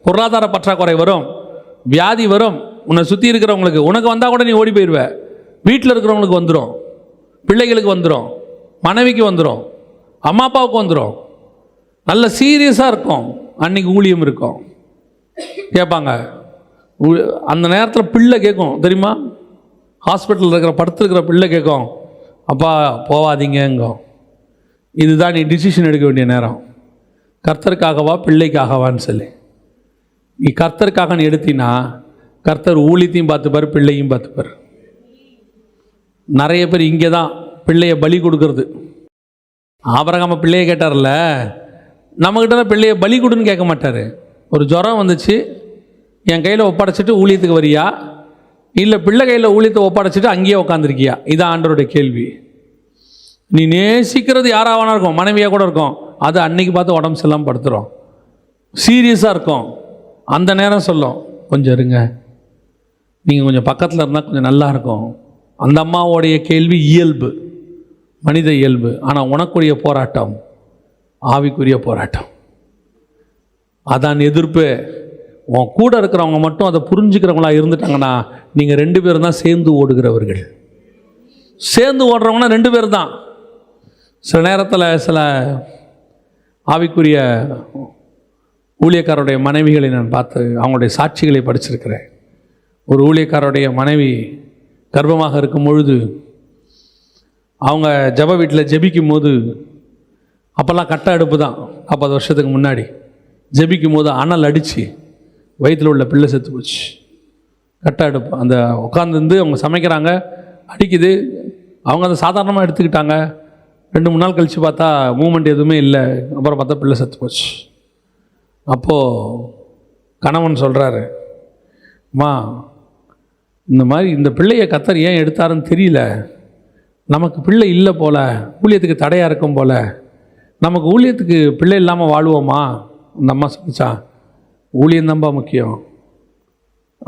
பொருளாதார பற்றாக்குறை வரும், வியாதி வரும். உன்னை சுற்றி இருக்கிறவங்களுக்கு, உனக்கு வந்தால் கூட நீ ஓடி போயிடுவ. வீட்டில் இருக்கிறவங்களுக்கு வந்துடும், பிள்ளைகளுக்கு வந்துடும், மனைவிக்கு வந்துடும், அம்மா அப்பாவுக்கு வந்துடும். நல்ல சீரியஸாக இருக்கும். அன்னைக்கு ஊழியம் இருக்கும். கேட்பாங்க, அந்த நேரத்தில் பிள்ளை கேட்கும் தெரியுமா? ஹாஸ்பிட்டலில் இருக்கிற படுத்துருக்கிற பிள்ளை கேட்கும், அப்பா போவாதீங்கங்கோ. இதுதான் நீ டிசிஷன் எடுக்க வேண்டிய நேரம். கர்த்தருக்காகவா பிள்ளைக்காகவான்னு சொல்லி. நீ கர்த்தருக்காக நீ எடுத்தினா, கர்த்தர் ஊழியத்தையும் பார்த்துப்பார், பிள்ளையும் பார்த்துப்பார். நிறைய பேர் இங்கே தான் பிள்ளையை பலி கொடுக்கறது. ஆபிரகாம் பிள்ளையை கேட்டார்ல, நம்மக்கிட்ட தான் பிள்ளையை பலி கொடுன்னு கேட்க மாட்டார். ஒரு ஜுரம் வந்துச்சு, என் கையில் ஒப்படைச்சிட்டு ஊழியத்துக்கு வரியா, இல்லை பிள்ளை கையில் ஊழியத்தை ஒப்படைச்சிட்டு அங்கேயே உட்காந்துருக்கியா? இதான் ஆண்டவருடைய கேள்வி. நீ நேசிக்கிறது யாராவனா இருக்கும், மனைவியாக கூட இருக்கும், அது அன்னைக்கு பார்த்து உடம்பு செல்லாமல் படுத்துகிறோம், சீரியஸாக இருக்கும். அந்த நேரம் சொல்லும், கொஞ்சம் இருங்க, நீங்கள் கொஞ்சம் பக்கத்தில் இருந்தால் கொஞ்சம் நல்லா இருக்கும். அந்த அம்மாவோடைய கேள்வி இயல்பு, மனித இயல்பு. ஆனால் உனக்குரிய போராட்டம் ஆவிக்குரிய போராட்டம். அதான் எதிர்ப்பு. உன் கூட இருக்கிறவங்க மட்டும் அதை புரிஞ்சுக்கிறவங்களா இருந்துட்டாங்கன்னா நீங்கள் 2 பேரும் தான் சேர்ந்து ஓடுகிறவர்கள். சேர்ந்து ஓடுறவங்கன்னா 2 பேர் தான். சில நேரத்தில் சில ஆவிக்குரிய ஊழியக்காரருடைய மனைவிகளை நான் பார்த்து அவங்களுடைய சாட்சிகளை படிச்சிருக்கிறேன். ஒரு ஊழியக்காரருடைய மனைவி கர்ப்பமாக இருக்கும் பொழுது அவங்க ஜப வீட்டில் ஜெபிக்கும் போது, அப்போல்லாம் கட்ட அடுப்பு தான், 40 வருஷத்துக்கு முன்னாடி ஜெபிக்கும் போது அனல் அடித்து வயிற்றில் உள்ள பிள்ளை செத்து போச்சு. கட்ட அடுப்பு அந்த உட்காந்துருந்து அவங்க சமைக்கிறாங்க, அடிக்குது. அவங்க அதை சாதாரணமாக எடுத்துக்கிட்டாங்க. 2-3 நாள் கழித்து பார்த்தா மூமெண்ட் எதுவுமே இல்லை. அப்புறம் பார்த்தா பிள்ளை செத்து போச்சு. அப்போது கணவன் சொல்கிறாரு, அம்மா இந்த மாதிரி இந்த பிள்ளையை கர்த்தர் ஏன் எடுத்தாருன்னு தெரியல, நமக்கு பிள்ளை இல்லை போல், ஊழியத்துக்கு தடையாக இருக்கும் போல், நமக்கு ஊழியத்துக்கு பிள்ளை இல்லாமல் வாழுவோமா? அந்த அம்மா சொல்லிச்சா, ஊழியந்தம்பா முக்கியம்,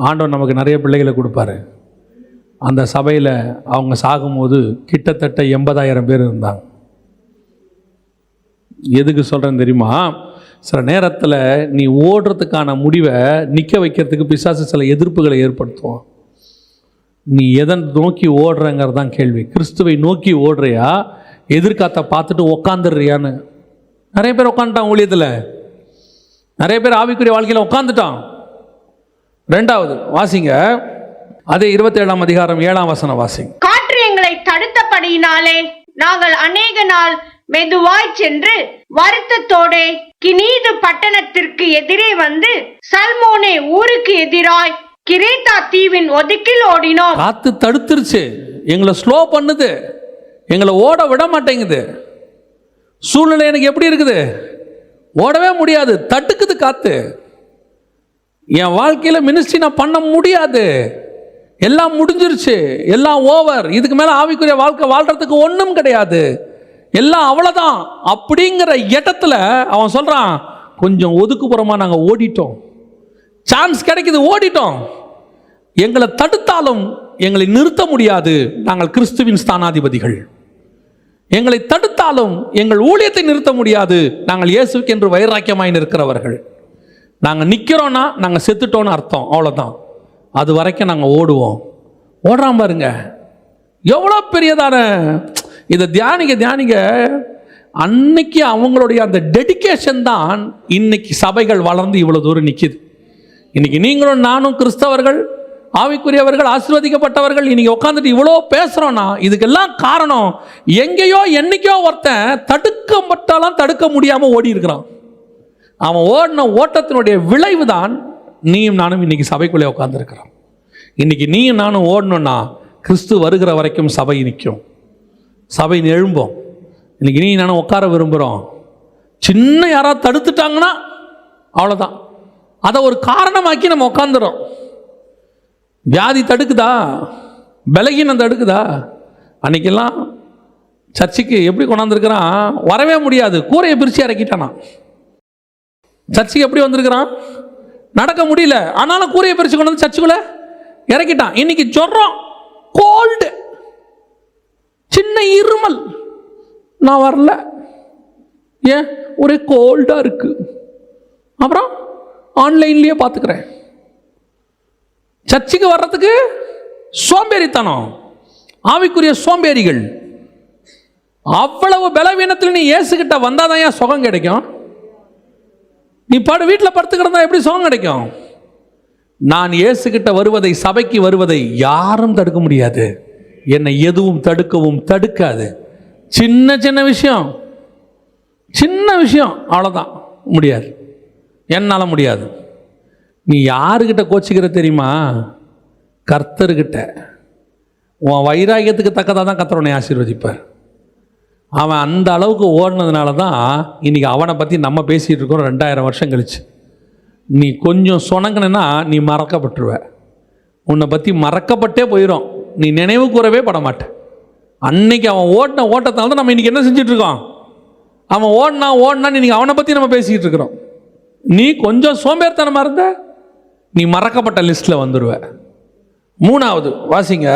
ஆண்டவன் நமக்கு நிறைய பிள்ளைகளை கொடுப்பாரு. அந்த சபையில் அவங்க சாகும்போது கிட்டத்தட்ட 80,000 பேர் இருந்தாங்க. எதுக்கு சொல்கிறேன்னு தெரியுமா? சில நேரத்தில் நீ ஓடுறதுக்கான முடிவை நிற்க வைக்கிறதுக்கு பிசாசு சில எதிர்ப்புகளை ஏற்படுத்துவோம். நீ எதை நோக்கி ஓடுறங்கிறது தான் கேள்வி. கிறிஸ்துவை நோக்கி ஓடுறியா, எதிர்காத்த பார்த்துட்டு உக்காந்துடுறியான்னு? நிறைய பேர் உட்காந்துட்டான் ஊழியத்தில், நிறைய பேர் ஆவிக்குரிய வாழ்க்கையில் உட்காந்துட்டான். 2வது வாசிங்க, அதே 27ஆம் அதிகாரம் 7ஆம் வசனம் வாசிங்க. காற்று எங்களை தடுத்தபடியினாலே நாங்கள் அநேக நாள் மெதுவாய் சென்று வருத்தத்தோடே கினீது பட்டணத்திற்கு எதிரே வந்து சல்மோனே ஊருக்கு எதிராய் கிரேத்தா தீவின் ஒதுக்கில் ஓடினோம். காத்து தடுத்துருச்சு, எங்களை ஸ்லோ பண்ணுது, எங்களை ஓட விட மாட்டேங்குது. சூழ்நிலை எனக்கு எப்படி இருக்குது? ஓடவே முடியாது, தடுக்குது காத்து. என் வாழ்க்கையில் மினிஸ்ட்ரி நான் பண்ண முடியாது, எல்லாம் முடிஞ்சிருச்சு, எல்லாம் ஓவர், இதுக்கு மேலே ஆவிக்குரிய வாழ்க்கை வாழ்கிறதுக்கு ஒன்றும் கிடையாது, எல்லாம் அவ்வளோதான் அப்படிங்கிற இடத்துல அவன் சொல்கிறான், கொஞ்சம் ஒதுக்குப்புறமாக நாங்கள் ஓடிட்டோம், சான்ஸ் கிடைக்குது, ஓடிட்டோம். எங்களை தடுத்தாலும் எங்களை நிறுத்த முடியாது, நாங்கள் கிறிஸ்துவின் ஸ்தானாதிபதிகள். எங்களை தடுத்தாலும் எங்கள் ஊழியத்தை நிறுத்த முடியாது, நாங்கள் இயேசுக்கு என்று வைராக்கியமாய் நிற்கிறவர்கள். நாங்கள் நிற்கிறோன்னா நாங்கள் செத்துட்டோன்னு அர்த்தம், அவ்வளோதான். அது வரைக்கும் நாங்கள் ஓடுவோம். ஓடுறாம பாருங்க, எவ்வளோ பெரியதான இதை தியானிக்க அன்னைக்கு அவங்களுடைய அந்த டெடிகேஷன் தான் இன்னைக்கு சபைகள் வளர்ந்து இவ்வளோ தூரம் நிற்கிது. இன்னைக்கு நீங்களும் நானும் கிறிஸ்தவர்கள், ஆவிக்குரியவர்கள், ஆசீர்வதிக்கப்பட்டவர்கள் இன்னைக்கு உட்காந்துட்டு இவ்வளோ பேசுகிறோன்னா இதுக்கெல்லாம் காரணம் எங்கேயோ என்னைக்கோ ஒருத்தன் தடுக்கப்பட்டாலும் தடுக்க முடியாமல் ஓடி இருக்கிறான். அவன் ஓடின ஓட்டத்தினுடைய விளைவு தான் நீயும் நானும் இன்னைக்கு சபைக்குள்ளே உட்காந்துருக்கிறோம். இன்னைக்கு நீயும் நானும் ஓடணும்னா கிறிஸ்து வருகிற வரைக்கும் சபை நிற்கும், சபை எழும்போம். இன்னைக்கு நீ நானும் உட்கார விரும்புகிறோம், சின்ன யாராவது தடுத்துட்டாங்கன்னா அவ்வளோதான், அதை ஒரு காரணமாக்கி நம்ம உட்காந்துறோம். வியாதி தடுக்குதா, பலகீனம் தடுக்குதா? அன்னைக்கெல்லாம் சர்ச்சுக்கு எப்படி கொண்டாந்துருக்கிறான், வரவே முடியாது, கூரையை பிரித்து இறக்கிட்டானா. சர்ச்சுக்கு எப்படி வந்திருக்கிறான், நடக்க முடியல, ஆனாலும் கூரையை பிரித்து கொண்டு வந்து சர்ச்சுக்குள்ளே இறக்கிட்டான். இன்னைக்கு ஜுரம், கோல்டு, சின்ன இருமல், நான் வரல, ஏன் ஒரே கோல்டாக இருக்கு, அப்புறம் ஆன்லைன்லேயே பார்த்துக்கிறேன். சர்ச்சுக்கு வர்றதுக்கு சோம்பேறித்தனம், ஆவிக்குரிய சோம்பேறிகள். அவ்வளவு பலவீனத்தில் நீ இயேசுகிட்ட வந்தாதான் ஏன் சுகம் கிடைக்கும்? நீ வீட்டில் படுத்துக்கிறதா எப்படி சுகம் கிடைக்கும்? நான் இயேசுகிட்ட வருவதை, சபைக்கு வருவதை யாரும் தடுக்க முடியாது, என்னை எதுவும் தடுக்கவும் தடுக்காது. சின்ன சின்ன விஷயம் அவ்வளோதான், முடியாது, என்னால் முடியாது. நீ யாருக்கிட்ட கோச்சிக்கிற தெரியுமா? கர்த்தர்கிட்ட. உன் வைராகியத்துக்கு தக்கதாக தான் கர்த்தர் உன்னை ஆசீர்வதிப்பார். அவன் அந்த அளவுக்கு ஓடினதுனால தான் இன்றைக்கி அவனை பற்றி நம்ம பேசிகிட்டு இருக்கோம். 2000 வருஷம் கழிச்சு நீ கொஞ்சம் சொனங்கினா நீ மறக்கப்பட்டுருவ, உன்னை பற்றி மறக்கப்பட்டே போயிடும், நீ நினைவு கூறவே பட மாட்டேன். அன்னைக்கு அவன் ஓட்டின ஓட்டத்தினால தான் நம்ம இன்றைக்கி என்ன செஞ்சிட்ருக்கோம்? அவன் ஓடினா இன்றைக்கி அவனை பற்றி நம்ம பேசிக்கிட்டு இருக்கிறோம். நீ கொஞ்சம் சோம்பேறித்தனமாக இருந்த நீ மறக்கப்பட்ட லிஸ்ட்டில் வந்துடுவ. 3வது வாசிங்க,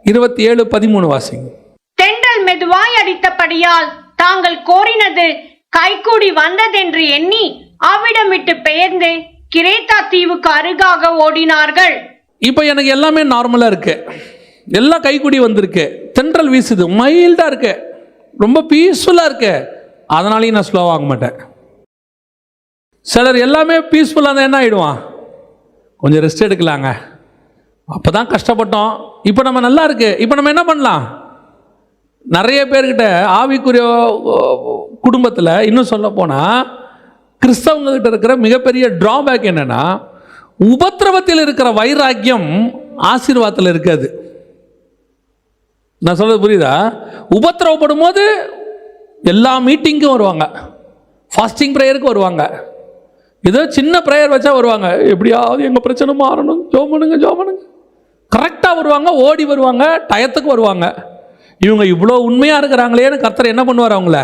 27:13 வாசிங்க. தென்றல் மெதுவாய் அடித்தபடியால் தாங்கள் கோரினது கைகூடி வந்ததென்று எண்ணி அவ்விடம் விட்டு பெயர்ந்து கிரேத்தா தீவுக்கு அருகாக ஓடினார்கள். இப்போ எனக்கு எல்லாமே நார்மலாக இருக்கு, எல்லாம் கைக்குடி வந்திருக்கு, தென்றல் வீசுது, மைல்டாக இருக்கு, ரொம்ப பீஸ்ஃபுல்லாக இருக்கு. அதனாலையும் நான் ஸ்லோவாக மாட்டேன். சிலர் எல்லாமே பீஸ்ஃபுல்லாக இருந்தால் என்ன ஆகிடுவான், கொஞ்சம் ரெஸ்ட் எடுக்கலாங்க, அப்போ தான் கஷ்டப்பட்டோம், இப்போ நம்ம நல்லா இருக்கு, இப்போ நம்ம என்ன பண்ணலாம். நிறைய பேர்கிட்ட ஆவிக்குரிய குடும்பத்தில் இன்னும் சொல்ல போனால் கிறிஸ்தவங்ககிட்ட இருக்கிற மிகப்பெரிய டிராபேக் என்னென்னா, உபத்திரவத்தில் இருக்கிற வைராக்கியம் ஆசீர்வாதத்தில் இருக்காது. நான் சொல்றது புரியுதா? உபத்திரவப்படும் போது எல்லா மீட்டிங்க்கும் வருவாங்க, ஃபாஸ்டிங் ப்ரேயருக்கு வருவாங்க, ஏதோ சின்ன ப்ரேயர் வச்சா வருவாங்க, எப்படியாவது எங்கள் பிரச்சனை மாறணும், ஜோம் பண்ணுங்க, கரெக்டாக வருவாங்க, ஓடி வருவாங்க, டயத்துக்கு வருவாங்க. இவங்க இவ்வளோ உண்மையாக இருக்கிறாங்களேன்னு கர்த்தர் என்ன பண்ணுவார், அவங்கள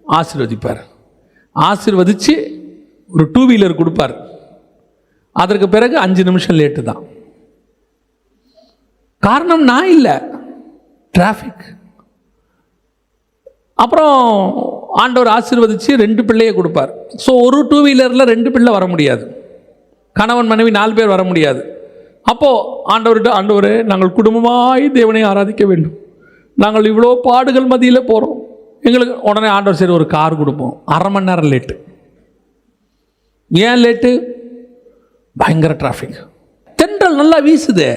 ஆசீர்வதிப்பார். ஆசீர்வதித்து ஒரு 2 வீலர் கொடுப்பார். அதற்கு பிறகு 5 நிமிஷம் லேட்டு தான். காரணம் நான் இல்லை, டிராஃபிக். அப்புறம் ஆண்டவர் ஆசீர்வதித்து 2 பிள்ளையை கொடுப்பார். ஸோ ஒரு 2 வீலரில் 2 பிள்ளை வர முடியாது, கணவன் மனைவி 4 பேர் வர முடியாது. அப்போது ஆண்டவர்கிட்ட, ஆண்டவரே நாங்கள் குடும்பமாய் தேவனை ஆராதிக்க வேண்டும், நாங்கள் இவ்வளோ பாடுகள் மத்தியில் போகிறோம், எங்களுக்கு உடனே ஆண்டவர் சரி ஒரு கார் கொடுப்போம். 1/2 மணி நேரம் லேட்டு. ஏன் லேட்டு? பயங்கர டிராஃபிக். தென்றல் நல்லா வீசுது,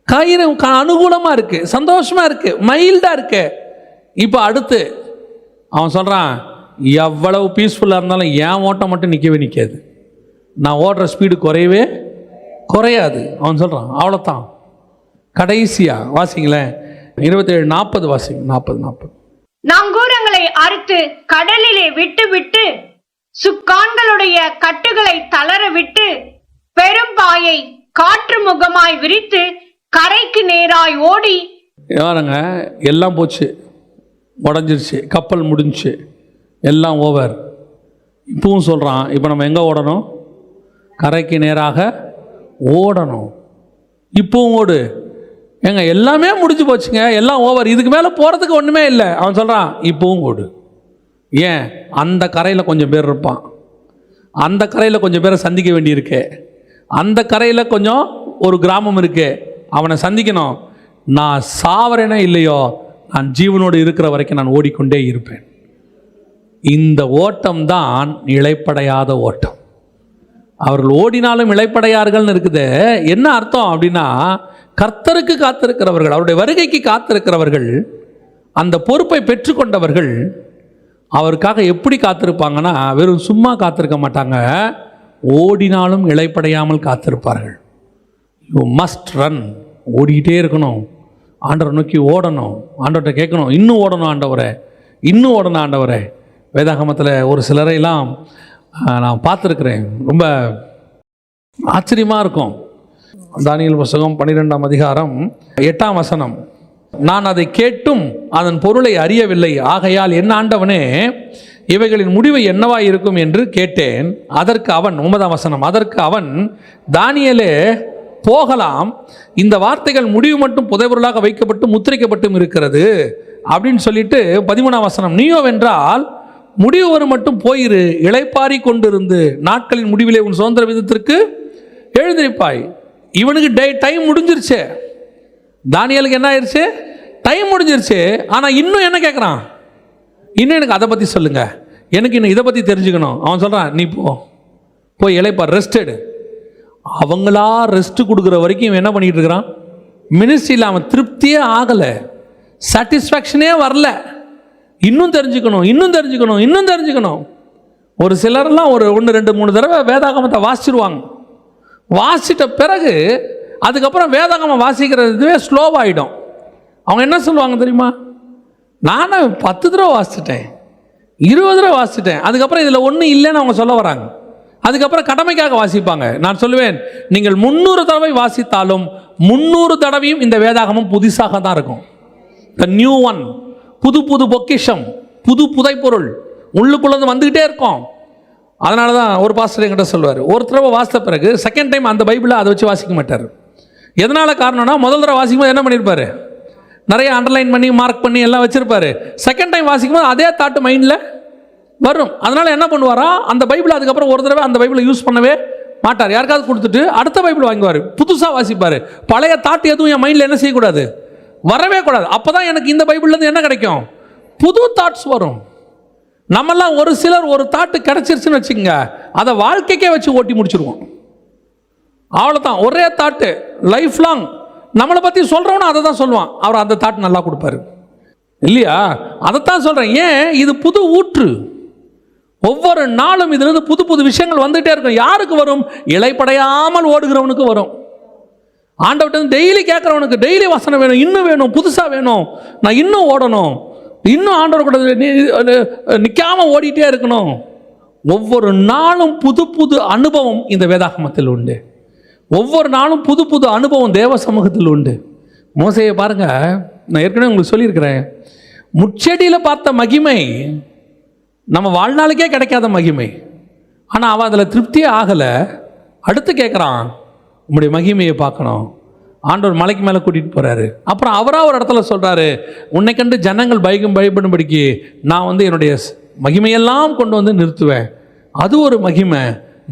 கயிறு அனுகூலமாக இருக்குது, சந்தோஷமாக இருக்குது, மைல்டாக இருக்கு. இப்போ அடுத்து அவன் சொல்கிறான், எவ்வளவு பீஸ்ஃபுல்லாக இருந்தாலும் என் ஓட்டம் மட்டும் நிற்கவே நிற்காது, நான் ஓடுற ஸ்பீடு குறையவே குறையாது. அவன் சொல்கிறான், அவ்வளோதான். கடைசியாக வாசிங்களேன், 27:40 வாசிங்க. 40. நங்கூரங்களை அறுத்து கடலிலே விட்டு விட்டு சுக்கான்களுடைய கட்டுகளை தளர விட்டு பெரும்பாயை காற்று முகமாய் விரித்து கரைக்கு நேராய் ஓடி. யாருங்க, எல்லாம் போச்சு, உடஞ்சிருச்சு, கப்பல் முடிஞ்சிச்சு, எல்லாம் ஓவர். இப்பவும் சொல்கிறான், இப்போ நம்ம எங்கே ஓடணும்? கரைக்கு நேராக ஓடணும். இப்பவும் ஓடு. ஏங்க எல்லாமே முடிஞ்சு போச்சுங்க, எல்லாம் ஓவர், இதுக்கு மேலே போகிறதுக்கு ஒன்றுமே இல்லை. அவன் சொல்கிறான், இப்பவும் ஓடு. ஏன்? அந்த கரையில் கொஞ்சம் பேர் இருப்பான், அந்த கரையில் கொஞ்சம் பேரை சந்திக்க வேண்டியிருக்கு, அந்த கரையில் கொஞ்சம் ஒரு கிராமம் இருக்கு, அவனை சந்திக்கணும். நான் சாவரேனே இல்லையோ, நான் ஜீவனோடு இருக்கிற வரைக்கும் நான் ஓடிக்கொண்டே இருப்பேன். இந்த ஓட்டம் தான் இளைப்படையாத ஓட்டம். அவர்கள் ஓடினாலும் இளைப்படையார்கள்னு இருக்குது. என்ன அர்த்தம் அப்படின்னா, கர்த்தருக்கு காத்திருக்கிறவர்கள், அவருடைய வருகைக்கு காத்திருக்கிறவர்கள், அந்த பொறுப்பை பெற்றுக்கொண்டவர்கள் அவருக்காக எப்படி காத்திருப்பாங்கன்னா, வெறும் சும்மா காத்திருக்க மாட்டாங்க, ஓடினாலும் இளைப்படையாமல் காத்திருப்பார்கள். யூ மஸ்ட் ரன், ஓடிக்கிட்டே இருக்கணும், ஆண்டவரை நோக்கி ஓடணும், ஆண்டவர்கிட்ட கேட்கணும், இன்னும் ஓடணும் ஆண்டவரே, இன்னும் ஓடணும் ஆண்டவரே. வேதாகமத்தில் ஒரு சிலரையெல்லாம் நான் பார்த்துருக்குறேன், ரொம்ப ஆச்சரியமாக இருக்கும். தானியேல் புத்தகம் 12ஆம் அதிகாரம் 8ஆம் வசனம், நான் அதை கேட்டும் அதன் பொருளை அறியவில்லை, ஆகையால் என் ஆண்டவனே இவைகளின் முடிவு என்னவாய் இருக்கும் என்று கேட்டேன். அதற்கு அவன், 9ஆம் வசனம், அதற்கு அவன், தானியேலே போகலாம், இந்த வார்த்தைகள் முடிவு மட்டும் புதைபொருளாக வைக்கப்பட்டு முத்திரிக்கப்பட்டும் இருக்கிறது அப்படின்னு சொல்லிட்டு 13ஆம் வசனம், நீயோ வென்றால் முடிவு வரும் மட்டும் போயிரு, இளைப்பாரி கொண்டிருந்து நாட்களின் முடிவிலே உன் சுதந்திர விதத்திற்கு எழுந்திருப்பாய். இவனுக்கு டைம் முடிஞ்சிருச்சு, தானியேலுக்கு என்ன ஆயிடுச்சு? டைம் முடிஞ்சிருச்சு. ஆனால் இன்னும் என்ன கேட்குறான்? இன்னும் எனக்கு அதை பற்றி சொல்லுங்க, எனக்கு இன்னும் இதை பற்றி தெரிஞ்சுக்கணும். அவன் சொல்கிறான், நீ போய் இளைப்பார், ரெஸ்ட் எடு. அவங்களா ரெஸ்ட் கொடுக்குற வரைக்கும் இவன் என்ன பண்ணிகிட்டு இருக்கிறான்? மினிஸ்ட்ரியில் அவன் திருப்தியே ஆகலை, சாட்டிஸ்ஃபேக்ஷனே வரல. இன்னும் தெரிஞ்சுக்கணும், இன்னும் தெரிஞ்சுக்கணும், இன்னும் தெரிஞ்சுக்கணும். ஒரு சிலர்லாம் ஒரு 1, 2, 3 தடவை வேதாகமத்தை வாசிச்சிருவாங்க. வாசிட்ட பிறகு அதுக்கப்புறம் வேதாகமம் வாசிக்கிறதுவே ஸ்லோவாகிடும். அவங்க என்ன சொல்லுவாங்க தெரியுமா? நானும் 10 தடவை வாசிச்சிட்டேன், 20 தடவை வாசிச்சிட்டேன், அதுக்கப்புறம் இதில் ஒன்றும் இல்லைன்னு அவங்க சொல்ல வராங்க. அதுக்கப்புறம் கடமைக்காக வாசிப்பாங்க. நான் சொல்லுவேன், நீங்கள் 300 தடவை வாசித்தாலும் 300 தடவையும் இந்த வேதாகமம் புதுசாக தான் இருக்கும். த நியூ ஒன், புது புது பொக்கிஷம், புது புதைப்பொருள் உள்ளுக்குள்ளது வந்துக்கிட்டே இருக்கும். அதனால தான் ஒரு பாஸ்டர் என்கிட்ட சொல்லுவார், ஒரு தடவை வாசித்த பிறகு செகண்ட் டைம் அந்த பைபிளை அதை வச்சு வாசிக்க மாட்டார். எதனால் காரணம்னா, முதல் தடவை வாசிக்கும் போது என்ன பண்ணியிருப்பார், நிறைய அண்டர்லைன் பண்ணி மார்க் பண்ணி எல்லாம் வச்சுருப்பார். செகண்ட் டைம் வாசிக்கும் போது அதே தாட்டு மைண்டில் வரும். அதனால் என்ன பண்ணுவாரா, அந்த பைபிளை அதுக்கப்புறம் ஒரு தடவை அந்த பைபிளை யூஸ் பண்ணவே மாட்டார். யாருக்காவது கொடுத்துட்டு அடுத்த பைபிள் வாங்குவார், புதுசாக வாசிப்பார். பழைய தாட்டு எதுவும் என் மைண்டில் என்ன செய்யக்கூடாது, வரவே கூடாது. அப்போ தான் எனக்கு இந்த பைபிள்லேருந்து என்ன கிடைக்கும், புது தாட்ஸ் வரும். நம்மெல்லாம் ஒரு சிலர் ஒரு தாட்டு கிடைச்சிருச்சுன்னு வச்சுக்கோங்க, அதை வாழ்க்கைக்கே வச்சு ஓட்டி முடிச்சிருவோம். அவ்வளோதான், ஒரே தாட்டு லைஃப் லாங். நம்மளை பற்றி சொல்கிறவனும் அதை தான் சொல்லுவான், அவர் அந்த தாட்டு நல்லா கொடுப்பாரு இல்லையா? அதைத்தான் சொல்கிறேன். ஏன், இது புது ஊற்று. ஒவ்வொரு நாளும் இதிலிருந்து புது புது விஷயங்கள் வந்துகிட்டே இருக்கும். யாருக்கு வரும், இளைப்படையாமல் ஓடுகிறவனுக்கு வரும். ஆண்டவர்கிட்ட டெய்லி கேட்குறவனுக்கு டெய்லி வசனம் வேணும், இன்னும் வேணும், புதுசாக வேணும், நான் இன்னும் ஓடணும், இன்னும் ஆண்டவர் கூட நிற்காம ஓடிட்டே இருக்கணும். ஒவ்வொரு நாளும் புது புது அனுபவம் இந்த வேதாகமத்தில் உண்டு. ஒவ்வொரு நாளும் புது புது அனுபவம் தேவ சமூகத்தில் உண்டு. மோசேயை பாருங்க, நான் ஏற்கனவே உங்களுக்கு சொல்லியிருக்கிறேன், முச்செடியில் பார்த்த மகிமை நம்ம வாழ்நாளுக்கே கிடைக்காத மகிமை. ஆனால் அவன் அதில் திருப்தியே ஆகலை. அடுத்து கேட்குறான், உங்களுடைய மகிமையை பார்க்கணும். ஆண்டவர் மலைக்கு மேலே கூட்டிகிட்டு போகிறாரு. அப்புறம் அவராக ஒரு இடத்துல சொல்கிறாரு, உன்னை கண்டு ஜனங்கள் பயப்படும்படிக்கு நான் என்னுடைய மகிமையெல்லாம் கொண்டு வந்து நிறுத்துவேன். அது ஒரு மகிமை.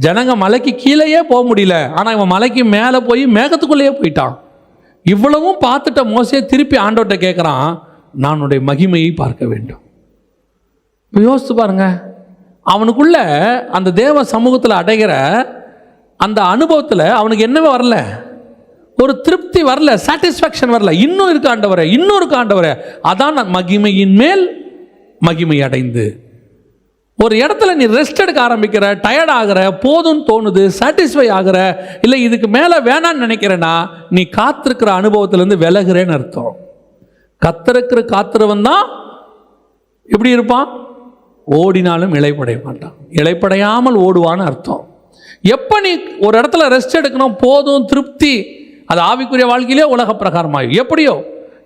ஜனங்க மலைக்கு கீழேயே போக முடியல, ஆனால் இவன் மலைக்கு மேலே போய் மேகத்துக்குள்ளேயே போயிட்டான். இவ்வளவும் பார்த்துட்ட மோசே திருப்பி ஆண்டவர்கிட்ட கேட்குறான், நான் உன்னுடைய மகிமையை பார்க்க வேண்டும். யோசித்து பாருங்க, அவனுக்குள்ள அந்த தேவ சமூகத்தில் அடைகிற அந்த அனுபவத்தில் அவனுக்கு என்னவே வரல, ஒரு திருப்தி வரல, சாட்டிஸ்ஃபேக்ஷன் வரல. இன்னும் இருக்கு ஆண்டவரே, இன்னும் இருக்கு ஆண்டவரே. அதான் மகிமையின் மேல் மகிமை அடைந்து. ஒரு இடத்துல நீ ரெஸ்ட் எடுக்க ஆரம்பிக்கிற, டயர்ட் ஆகிற, போதும் தோணுது, சாட்டிஸ்ஃபை ஆகிற, இல்லை இதுக்கு மேலே வேணான்னு நினைக்கிறேன்னா நீ காத்திருக்கிற அனுபவத்திலேருந்து விலகுறேன்னு அர்த்தம். காத்திருவன் தான் எப்படி இருப்பான், ஓடினாலும் இளைப்படைய மாட்டான், இளைப்படையாமல் ஓடுவான்னு அர்த்தம். எப்போ நீ ஒரு இடத்துல ரெஸ்ட் எடுக்கணும், போதும், திருப்தி, அது ஆவிக்குரிய வாழ்க்கையிலே உலக பிரகாரமாகும். எப்படியோ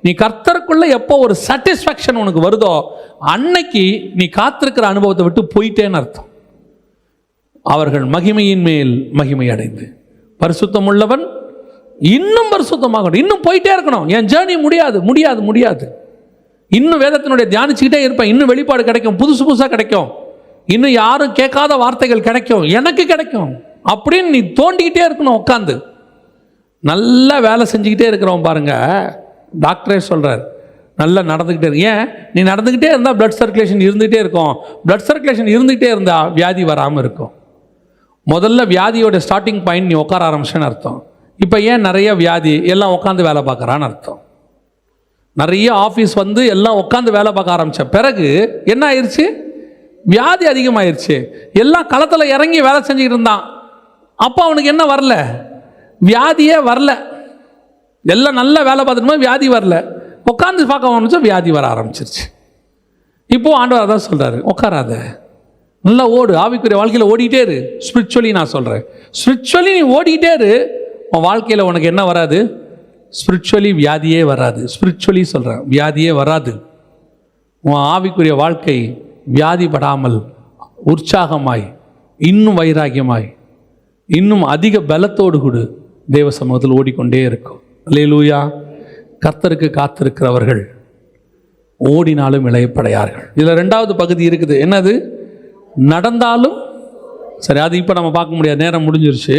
நீ கர்த்தருக்குள்ள எப்போ ஒரு சாட்டிஸ்ஃபேக்ஷன் உனக்கு வருதோ அன்னைக்கு நீ காத்திருக்கிற அனுபவத்தை விட்டு போயிட்டேன்னு அர்த்தம். அவர்கள் மகிமையின் மேல் மகிமை அடைந்து, பரிசுத்தம் உள்ளவன் இன்னும் பரிசுத்தமாகணும். இன்னும் போயிட்டே இருக்கணும். என் ஜேர்னி முடியாது முடியாது முடியாது. இன்னும் வேதத்தினுடைய தியானிச்சுக்கிட்டே இருப்பேன். இன்னும் வெளிப்பாடு கிடைக்கும், புதுசு புதுசாக கிடைக்கும், இன்னும் யாரும் கேட்காத வார்த்தைகள் கிடைக்கும், எனக்கு கிடைக்கும் அப்படின்னு நீ தோண்டிக்கிட்டே இருக்கணும். உட்காந்து நல்லா வேலை செஞ்சுக்கிட்டே இருக்கிறவன் பாருங்க, டாக்டரே சொல்கிறார், நல்லா நடந்துக்கிட்டே இருக்கு. ஏன், நீ நடந்துக்கிட்டே இருந்தால் பிளட் சர்க்குலேஷன் இருந்துகிட்டே இருக்கும். பிளட் சர்க்குலேஷன் இருந்துகிட்டே இருந்தால் வியாதி வராமல் இருக்கும். முதல்ல வியாதியோட ஸ்டார்டிங் பாயிண்ட் நீ உட்கார ஆரம்பிச்சேன்னு அர்த்தம். இப்போ ஏன் நிறைய வியாதி, எல்லாம் உட்காந்து வேலை பார்க்குறான்னு அர்த்தம். நிறைய ஆஃபீஸ் வந்து எல்லாம் உட்காந்து வேலை பார்க்க ஆரம்பித்த பிறகு என்ன ஆயிடுச்சு, வியாதி அதிகமாகிருச்சு. எல்லாம் களத்தில் இறங்கி வேலை செஞ்சுக்கிட்டு இருந்தான். அப்போ அவனுக்கு என்ன வரல, வியாதியே வரல. எல்லாம் நல்ல வேலை பார்த்துட்டு வியாதி வரல. உட்காந்து பார்க்க ஆரம்பிச்சா வியாதி வர ஆரம்பிச்சிருச்சு. இப்போது ஆண்டவர் அதான் சொல்கிறாரு, உட்காராத, நல்லா ஓடு, ஆவிக்குரிய வாழ்க்கையில் ஓடிக்கிட்டே இரு. ஸ்பிரிச்சுவலி நான் சொல்கிறேன், ஸ்பிரிச்சுவலி நீ ஓடிக்கிட்டே இரு. உன் வாழ்க்கையில் உனக்கு என்ன வராது, ஸ்பிரிச்சுவலி வியாதியே வராது. ஸ்பிரிச்சுவலி சொல்கிறேன், வியாதியே வராது. உன் ஆவிக்குரிய வாழ்க்கை வியாதிப்படாமல் உற்சாகமாய், இன்னும் வைராக்கியமாய், இன்னும் அதிக பலத்தோடு கூட தேவ சமூகத்தில் ஓடிக்கொண்டே இருக்கும். அல்லேலூயா. கர்த்தருக்கு காத்திருக்கிறவர்கள் ஓடினாலும் இளைப்படையார்கள். இதில் ரெண்டாவது பகுதி இருக்குது, என்னது, நடந்தாலும். சரி, அது இப்போ நம்ம பார்க்க முடியாது, நேரம் முடிஞ்சிருச்சு.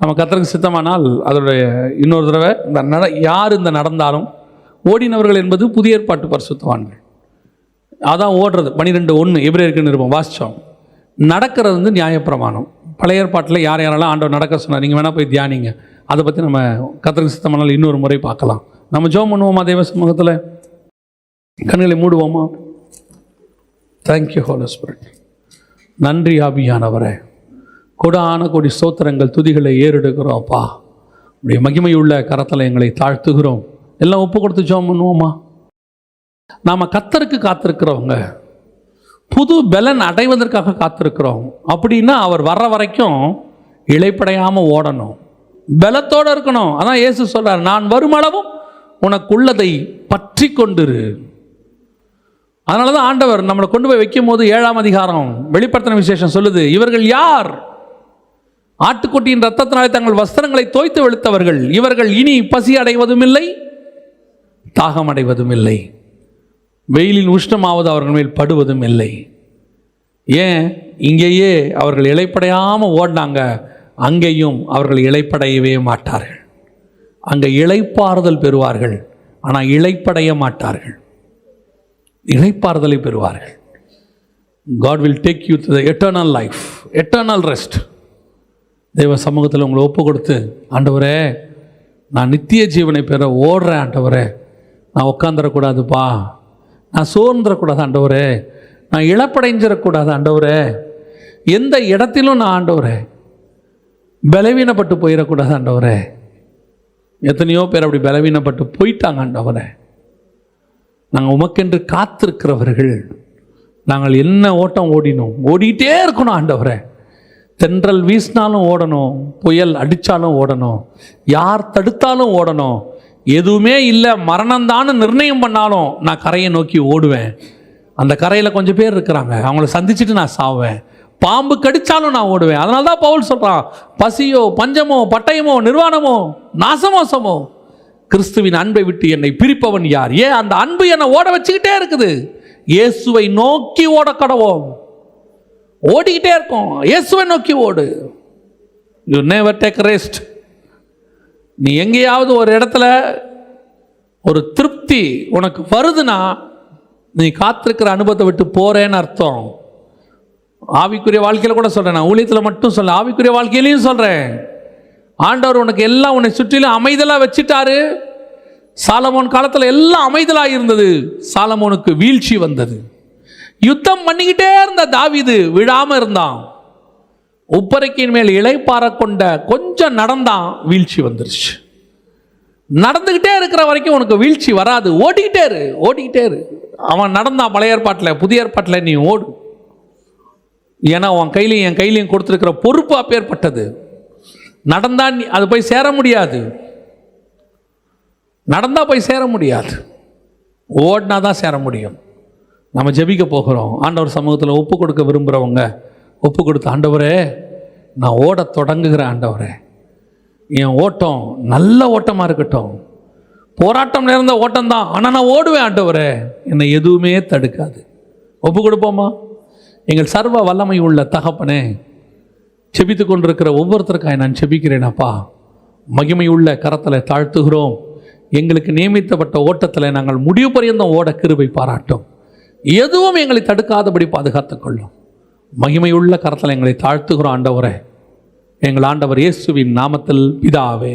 நம்ம கர்த்தருக்கு சித்தமானால் அதோடைய இன்னொரு தடவை இந்த யார் இந்த நடந்தாலும். ஓடினவர்கள் என்பது புதிய ஏற்பாட்டு பரிசுத்தவான்கள். அதான் ஓடுறது. 12:1 எபிரேயருக்கு நிருபம் வாசித்தோம். நடக்கிறது வந்து நியாயப்பிரமாணம். பழைய ஏற்பாட்டில் யார் யாரெல்லாம் ஆண்டவர் நடக்க சொன்னார், நீங்கள் வேணால் போய் தியானிங்க. அதை பற்றி நம்ம கர்த்தருக்கு சித்தமானால் இன்னொரு முறை பார்க்கலாம். நம்ம ஜெபம் பண்ணுவோமா தேவ சமூகத்தில்? கண்களை மூடுவோமா? Thank you Holi spirit. நன்றி ஆவியானவரே. கொடான கொடி ஸ்தோத்திரங்கள், துதிகளை ஏறெடுக்கிறோம் அப்பா. உடைய மகிமையுள்ள கரத்தில் எங்களை தாழ்த்துகிறோம். எல்லாம் ஒப்பு கொடுத்து ஜெபம் பண்ணுவோமா? நாம் கர்த்தருக்கு காத்திருக்கிறவங்க, புது பலன் அடைவதற்காக காத்திருக்கிறோம். அப்படின்னா அவர் வர்ற வரைக்கும் இளைப்படையாமல் ஓடணும், பலத்தோடு இருக்கணும். அதான் இயேசு சொல்றார், நான் வருமளவும் உனக்குள்ளதை பற்றி கொண்டிரு. அதனால தான் ஆண்டவர் நம்மளை கொண்டு போய் வைக்கும் போது 7ஆம் அதிகாரம் வெளிப்படுத்தின விசேஷம் சொல்லுது, இவர்கள் யார்? ஆட்டுக்குட்டியின் ரத்தத்தினாலே தங்கள் வஸ்திரங்களை தோய்த்து வெளுத்தவர்கள். இவர்கள் இனி பசி அடைவதும் இல்லை, தாகம் அடைவதும் இல்லை, வெயிலின் உஷ்ணமாவது அவர்கள் மேல் படுவதும் இல்லை. ஏன்? இங்கேயே அவர்கள் இளைப்படையாமல் ஓடினாங்க, அங்கேயும் அவர்கள் இளைப்படையவே மாட்டார்கள். அங்கே இளைப்பாறுதல் பெறுவார்கள், ஆனால் இளைப்படைய மாட்டார்கள். இளைப்பாறுதலை பெறுவார்கள். God will take you to the eternal life, eternal rest. தேவ சமூகத்தில் உங்களை ஒப்பு கொடுத்து, ஆண்டவரே நான் நித்திய ஜீவனை பெற ஓடுறேன் ஆண்டவரே, நான் உட்காந்துடக்கூடாதுப்பா, நான் சோர்ந்துடக்கூடாது ஆண்டவரே, நான் இழப்படைஞ்சிடக்கூடாது ஆண்டவரே, எந்த இடத்திலும் நான் ஆண்டவரே பலவீனப்பட்டு போயிடக்கூடாது ஆண்டவரே. எத்தனையோ பேர் அப்படி பலவீனப்பட்டு போயிட்டாங்க ஆண்டவரே. நாங்கள் உமக்கென்று காத்திருக்கிறவர்கள், நாங்கள் என்ன ஓட்டம் ஓடினோம், ஓடிட்டே இருக்கணும் ஆண்டவரே. தென்றல் வீசினாலும் ஓடணும், புயல் அடித்தாலும் ஓடணும், யார் தடுத்தாலும் ஓடணும், எதுவுமே இல்லை மரணம்தான்னு நிர்ணயம் பண்ணாலும் நான் கரையை நோக்கி ஓடுவேன். அந்த கரையில் கொஞ்சம் பேர் இருக்கிறாங்க, அவங்கள சந்திச்சுட்டு நான் சாவேன். பாம்பு கடித்தாலும் நான் ஓடுவேன். அதனால தான் பவுல் சொல்கிறான், பசியோ பஞ்சமோ பட்டயமோ நிர்வாணமோ நாசமோசமோ கிறிஸ்துவின் அன்பை விட்டு என்னை பிரிப்பவன் யார்? ஏன் அந்த அன்பு என்னை ஓட வச்சுக்கிட்டே இருக்குது. இயேசுவை நோக்கி ஓட கடவோம், ஓடிக்கிட்டே இருக்கோம். இயேசுவை நோக்கி ஓடு. You never take rest. நீ எங்கேயாவது ஒரு இடத்துல ஒரு திருப்தி உனக்கு வருதுன்னா நீ காத்திருக்கிற அனுபவத்தை விட்டு போறேன்னு அர்த்தம். ஆவிக்குரிய வாழ்க்கையில் கூட சொல்கிறேன், நான் ஊழியத்தில் மட்டும் சொல்ல, ஆவிக்குரிய வாழ்க்கையிலையும் சொல்கிறேன். ஆண்டவர் உனக்கு எல்லாம் உன்னை சுற்றிலும் அமைதலாக வச்சுட்டாரு. சாலமோன் காலத்தில் எல்லாம் அமைதலாக இருந்தது, சாலமோனுக்கு வீழ்ச்சி வந்தது. யுத்தம் பண்ணிக்கிட்டே இருந்த தாவீது விழாமல் இருந்தான். உப்பரைக்கின் மேல் இளைப்பாற கொண்ட கொஞ்சம் நடந்தான், வீழ்ச்சி வந்துருச்சு. நடந்துக்கிட்டே இருக்கிற வரைக்கும் உனக்கு வீழ்ச்சி வராது. ஓடிக்கிட்டே இரு, ஓடிக்கிட்டே இரு. அவன் நடந்தான் பழைய ஏற்பாட்டில், புதிய ஏற்பாட்டில் நீ ஓடு. ஏன்னா உன் கையிலையும் என் கையிலையும் கொடுத்துருக்கிற பொறுப்பு அப்பேற்பட்டது. நடந்தா அது போய் சேர முடியாது, நடந்தா போய் சேர முடியாது, ஓடினா தான் சேர முடியும். நம்ம ஜெபிக்க போகிறோம். ஆண்டவர் சமூகத்தில் ஒப்பு கொடுக்க விரும்புகிறவங்க ஒப்பு கொடுத்து, ஆண்டவரே நான் ஓட தொடங்குகிறேன் ஆண்டவரே, என் ஓட்டம் நல்ல ஓட்டமாக இருக்கட்டும், போராட்டம் நேர்ந்த ஓட்டம் தான், ஆனால் நான் ஓடுவேன் ஆண்டவரே, என்னை எதுவுமே தடுக்காது. ஒப்பு கொடுப்போமா? எங்கள் சர்வ வல்லமை உள்ள தகப்பனே, செபித்து கொண்டிருக்கிற ஒவ்வொருத்தருக்காய் நான் செபிக்கிறேன் அப்பா. மகிமை உள்ள கரத்தில் தாழ்த்துகிறோம். எங்களுக்கு நியமித்தப்பட்ட ஓட்டத்தில் நாங்கள் முடிவு பரியந்தம் ஓட கிருபை பாராட்டும். எதுவும் எங்களை தடுக்காதபடி பாதுகாத்துக் கொள்ளும். மகிமையுள்ள கரத்தில் எங்களை தாழ்த்துகிறோம் ஆண்டவரே, எங்கள் ஆண்டவர் இயேசுவின் நாமத்தில் பிதாவே.